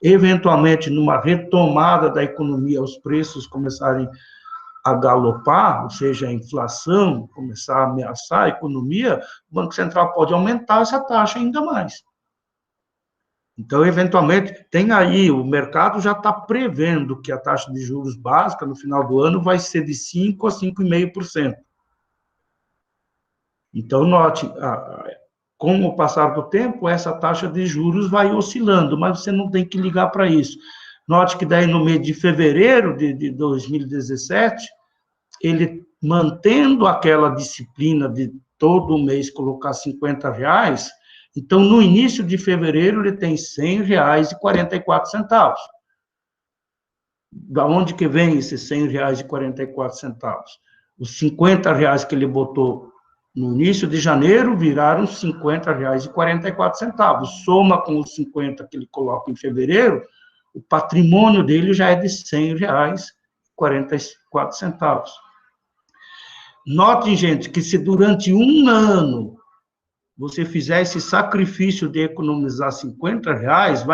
B: eventualmente, numa retomada da economia, os preços começarem a galopar, ou seja, a inflação começar a ameaçar a economia, o Banco Central pode aumentar essa taxa ainda mais. Então, eventualmente, tem aí, o mercado já está prevendo que a taxa de juros básica no final do ano vai ser de 5% a 5,5%. Então, note, com o passar do tempo, essa taxa de juros vai oscilando, mas você não tem que ligar para isso. Note que daí no mês de fevereiro de 2017, ele mantendo aquela disciplina de todo mês colocar R$50, então no início de fevereiro ele tem R$100,44. Da onde que vem esses R$100,44? Os R$50 que ele botou no início de janeiro viraram R$50,44. Soma com os 50 que ele coloca em fevereiro, o patrimônio dele já é de R$100,44. Notem, gente, que se durante um ano você fizer esse sacrifício de economizar R$50,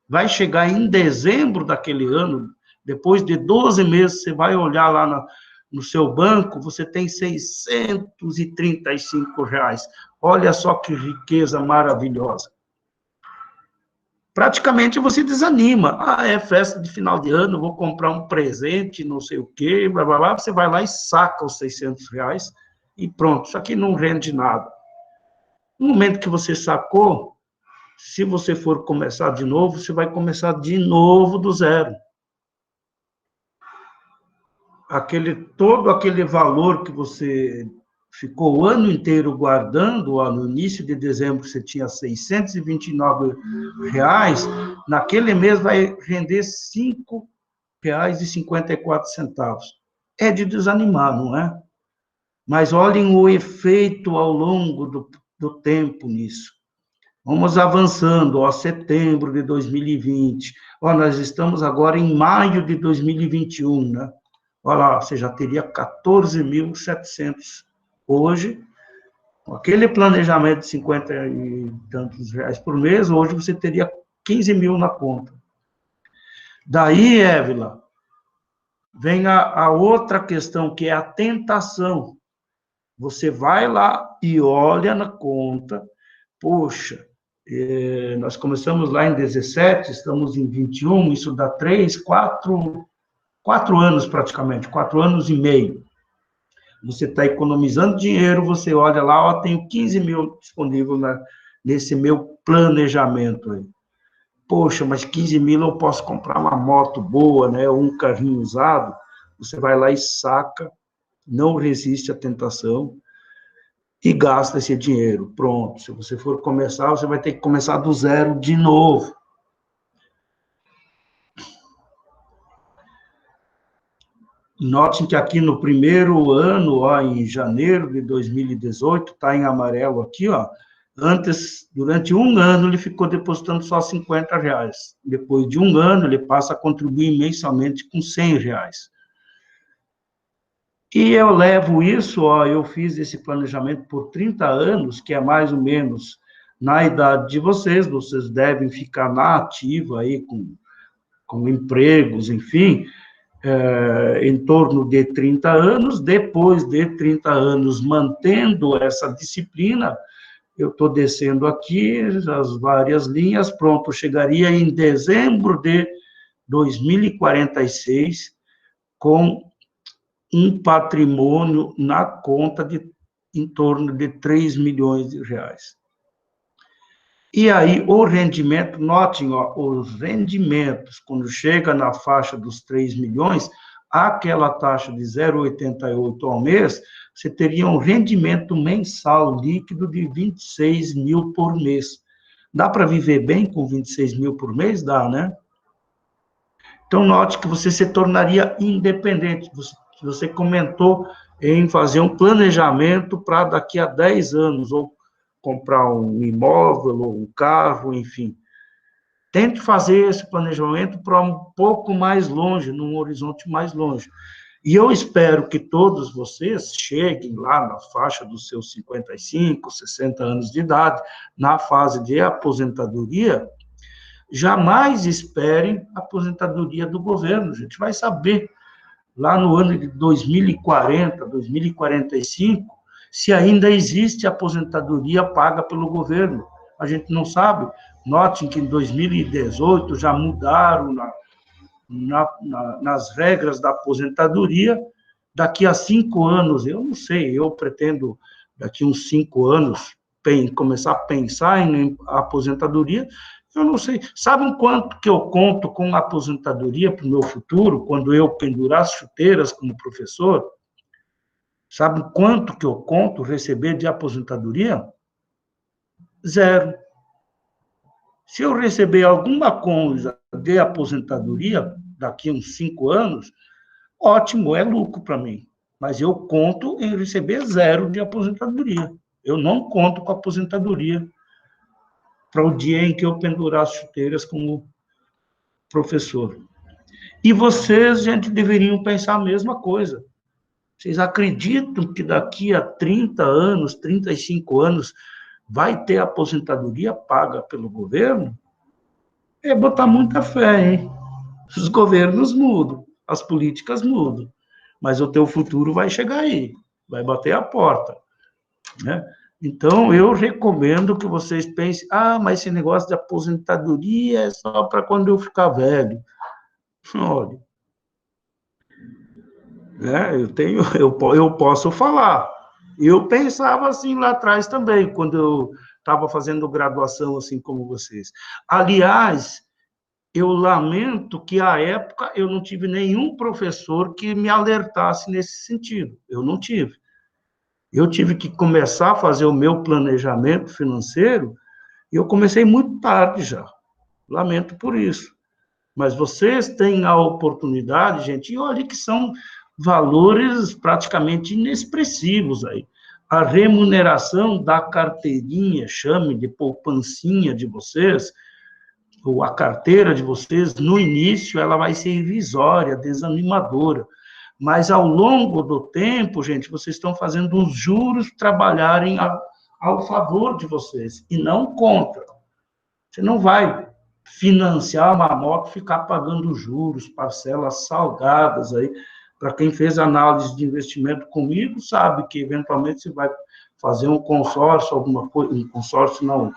B: vai chegar em dezembro daquele ano, depois de 12 meses, você vai olhar lá no seu banco, você tem R$635. Olha só que riqueza maravilhosa. Praticamente você desanima. É festa de final de ano, vou comprar um presente, não sei o quê, blá, blá, blá. Você vai lá e saca os R$600 e pronto, isso aqui não rende nada. No momento que você sacou, se você for começar de novo, você vai começar de novo do zero. Todo aquele valor que você ficou o ano inteiro guardando, no início de dezembro você tinha R$629, naquele mês vai render R$5,54. É de desanimar, não é? Mas olhem o efeito ao longo do tempo nisso. Vamos avançando, setembro de 2020. Nós estamos agora em maio de 2021, né? Olha lá, você já teria 14.700 hoje. Com aquele planejamento de 50 e tantos reais por mês, hoje você teria 15 mil na conta. Daí, Évila, vem a outra questão, que é a tentação. Você vai lá e olha na conta, poxa, nós começamos lá em 17, estamos em 21, isso dá 4 anos praticamente, 4 anos e meio. Você está economizando dinheiro, você olha lá, tenho 15 mil disponível nesse meu planejamento aí. Poxa, mas 15 mil eu posso comprar uma moto boa, né, ou um carrinho usado. Você vai lá e saca, não resiste à tentação e gasta esse dinheiro. Pronto, se você for começar, você vai ter que começar do zero de novo. Notem que aqui no primeiro ano, em janeiro de 2018, está em amarelo aqui, antes, durante um ano, ele ficou depositando só R$50. Depois de um ano, ele passa a contribuir mensalmente com R$100. E eu levo isso, eu fiz esse planejamento por 30 anos, que é mais ou menos na idade de vocês devem ficar na ativa aí com empregos, enfim, em torno de 30 anos. Depois de 30 anos, mantendo essa disciplina, eu estou descendo aqui as várias linhas, pronto, chegaria em dezembro de 2046 com um patrimônio na conta de em torno de R$3 milhões. E aí, o rendimento, notem, ó, os rendimentos, quando chega na faixa dos 3 milhões, aquela taxa de 0,88 ao mês, você teria um rendimento mensal líquido de 26 mil por mês. Dá para viver bem com 26 mil por mês? Dá, né? Então, note que você se tornaria independente. Você comentou em fazer um planejamento para daqui a 10 anos, ou comprar um imóvel, ou um carro, enfim. Tente fazer esse planejamento para um pouco mais longe, num horizonte mais longe. E eu espero que todos vocês cheguem lá na faixa dos seus 55, 60 anos de idade, na fase de aposentadoria, jamais esperem a aposentadoria do governo. A gente vai saber lá no ano de 2040, 2045, se ainda existe aposentadoria paga pelo governo. A gente não sabe. Notem que em 2018 já mudaram nas regras da aposentadoria. Daqui a 5 anos, eu não sei, eu pretendo, daqui a uns 5 anos, começar a pensar em aposentadoria. Eu não sei. Sabem quanto que eu conto com a aposentadoria para o meu futuro, quando eu pendurar as chuteiras como professor? Sabem quanto que eu conto receber de aposentadoria? 0. Se eu receber alguma coisa de aposentadoria daqui a uns 5 anos, ótimo, é lucro para mim. Mas eu conto em receber 0 de aposentadoria. Eu não conto com aposentadoria para o dia em que eu pendurar as chuteiras como professor. E vocês, gente, deveriam pensar a mesma coisa. Vocês acreditam que daqui a 30 anos, 35 anos, vai ter aposentadoria paga pelo governo? É botar muita fé, hein? Os governos mudam, as políticas mudam, mas o teu futuro vai chegar aí, vai bater a porta, né? Então, eu recomendo que vocês pensem, mas esse negócio de aposentadoria é só para quando eu ficar velho. Olha, né, eu posso falar. Eu pensava assim lá atrás também, quando eu estava fazendo graduação, assim como vocês. Aliás, eu lamento que, à época, eu não tive nenhum professor que me alertasse nesse sentido. Eu não tive. Eu tive que começar a fazer o meu planejamento financeiro e eu comecei muito tarde já. Lamento por isso. Mas vocês têm a oportunidade, gente, e olha que são valores praticamente inexpressivos aí. A remuneração da carteirinha, chame de poupancinha de vocês, ou a carteira de vocês, no início, ela vai ser irrisória, desanimadora. Mas, ao longo do tempo, gente, vocês estão fazendo os juros trabalharem ao favor de vocês, e não contra. Você não vai financiar uma moto e ficar pagando juros, parcelas salgadas aí. Para quem fez análise de investimento comigo, sabe que, eventualmente, você vai fazer um consórcio, alguma coisa, um consórcio não,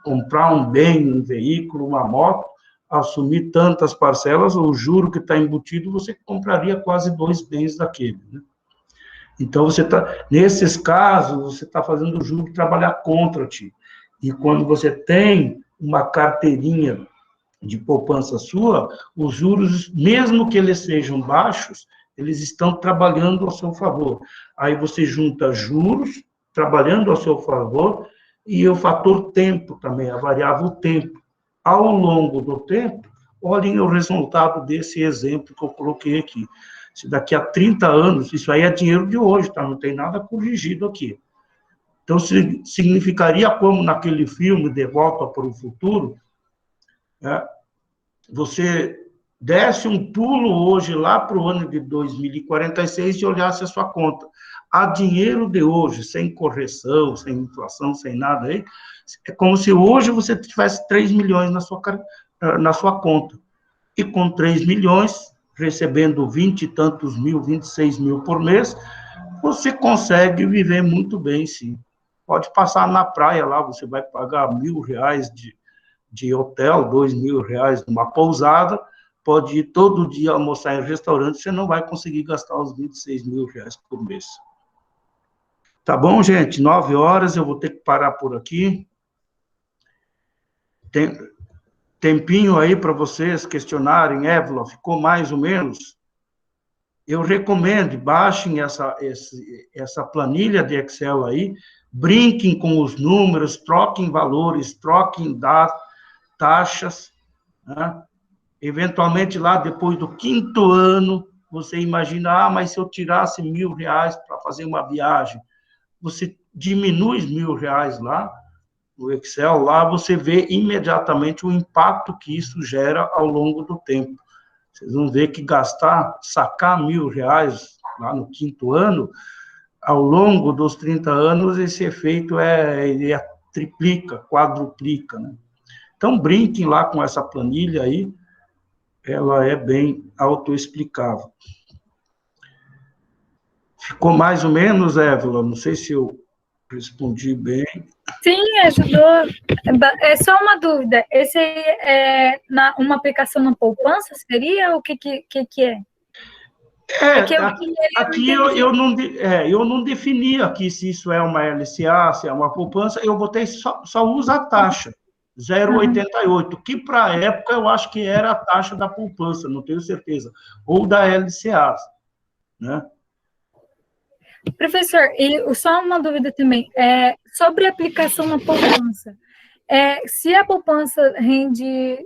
B: comprar um bem, um veículo, uma moto, assumir tantas parcelas, o juro que está embutido, você compraria quase 2 bens daquele, né? Então, nesses casos, você está fazendo o juro trabalhar contra ti. E quando você tem uma carteirinha de poupança sua, os juros, mesmo que eles sejam baixos, eles estão trabalhando ao seu favor. Aí você junta juros, trabalhando ao seu favor, e o fator tempo também, a variável tempo. Ao longo do tempo, olhem o resultado desse exemplo que eu coloquei aqui. Se daqui a 30 anos, isso aí é dinheiro de hoje, tá? Não tem nada corrigido aqui. Então, significaria como naquele filme De Volta para o Futuro, né? Você desse um pulo hoje lá para o ano de 2046 e olhasse a sua conta. A dinheiro de hoje, sem correção, sem inflação, sem nada aí, é como se hoje você tivesse 3 milhões na sua conta. E com 3 milhões, recebendo 20 e tantos mil, 26 mil por mês, você consegue viver muito bem, sim. Pode passar na praia lá, você vai pagar R$1.000 de hotel, R$2.000 numa pousada, pode ir todo dia almoçar em restaurante, você não vai conseguir gastar os R$26.000 por mês. Tá bom, gente? 9 horas, eu vou ter que parar por aqui. tempinho aí para vocês questionarem, Évila, ficou mais ou menos? Eu recomendo, baixem essa planilha de Excel aí, brinquem com os números, troquem valores, troquem taxas, né? Eventualmente, lá depois do 5º ano, você imagina, mas se eu tirasse R$1.000 para fazer uma viagem, você diminui R$1.000 lá, no Excel, lá você vê imediatamente o impacto que isso gera ao longo do tempo. Vocês vão ver que sacar R$1.000 lá no 5º ano, ao longo dos 30 anos, esse efeito ele triplica, quadruplica, né? Então, brinquem lá com essa planilha aí, ela é bem autoexplicável. Ficou mais ou menos, Évila? Não sei se eu respondi bem.
E: Sim, ajudou. É só uma dúvida. Esse aí é uma aplicação na poupança, seria? O que é?
B: Aqui eu não defini aqui se isso é uma LCA, se é uma poupança, eu botei só usa a taxa, 0,88, que para a época eu acho que era a taxa da poupança, não tenho certeza, ou da LCA, né?
E: Professor, e só uma dúvida também, sobre a aplicação na poupança. Se a poupança rende,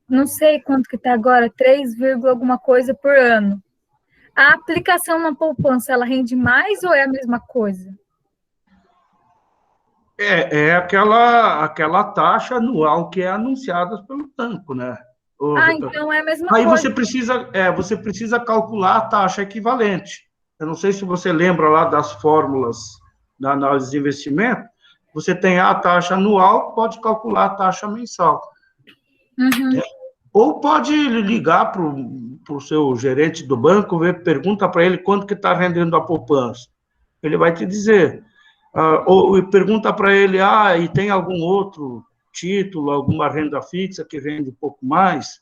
E: não sei quanto que está agora, 3, alguma coisa por ano, a aplicação na poupança, ela rende mais ou é a mesma coisa?
B: É aquela taxa anual que é anunciada pelo banco, né?
E: Então é a mesma
B: aí
E: coisa.
B: Você precisa calcular a taxa equivalente. Eu não sei se você lembra lá das fórmulas da análise de investimento, você tem a taxa anual, pode calcular a taxa mensal.
E: Uhum.
B: Ou pode ligar para o seu gerente do banco, pergunta para ele quanto que está rendendo a poupança. Ele vai te dizer. Ou pergunta para ele, e tem algum outro título, alguma renda fixa que rende um pouco mais?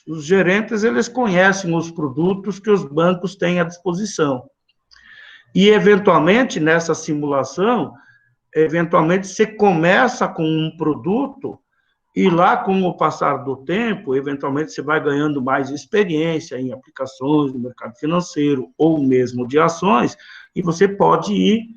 B: Os gerentes, eles conhecem os produtos que os bancos têm à disposição. E, eventualmente, nessa simulação, você começa com um produto e lá, com o passar do tempo, eventualmente você vai ganhando mais experiência em aplicações no mercado financeiro ou mesmo de ações, e você pode ir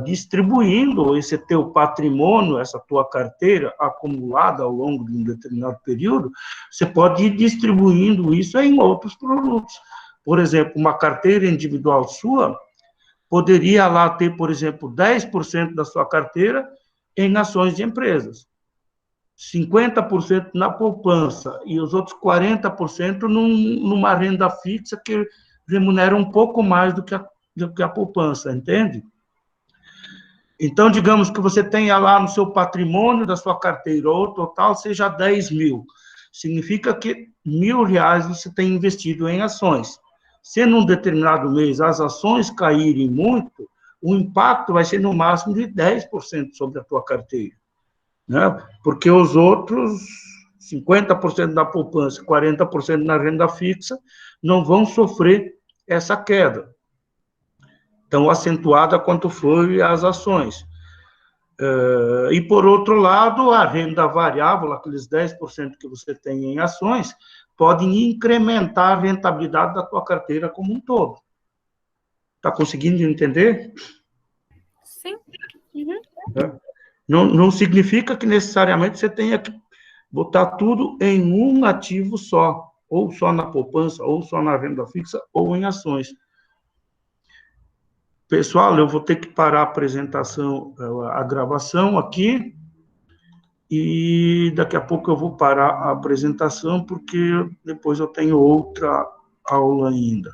B: distribuindo esse teu patrimônio, essa tua carteira acumulada ao longo de um determinado período, você pode ir distribuindo isso em outros produtos. Por exemplo, uma carteira individual sua poderia lá ter, por exemplo, 10% da sua carteira em ações de empresas, 50% na poupança e os outros 40% numa renda fixa que remunera um pouco mais do que a poupança, entende? Então, digamos que você tenha lá no seu patrimônio da sua carteira, ou o total seja 10 mil. Significa que R$1.000 você tem investido em ações. Se num determinado mês as ações caírem muito, o impacto vai ser no máximo de 10% sobre a tua carteira, né? Porque os outros 50% da poupança, 40% na renda fixa, não vão sofrer essa queda tão acentuada quanto foi as ações. E, por outro lado, a renda variável, aqueles 10% que você tem em ações, podem incrementar a rentabilidade da tua carteira como um todo. Está conseguindo entender?
E: Sim. Uhum.
B: Não significa que necessariamente você tenha que botar tudo em um ativo só, ou só na poupança, ou só na renda fixa, ou em ações. Pessoal, eu vou ter que parar a apresentação, a gravação aqui, e daqui a pouco eu vou parar a apresentação, porque depois eu tenho outra aula ainda.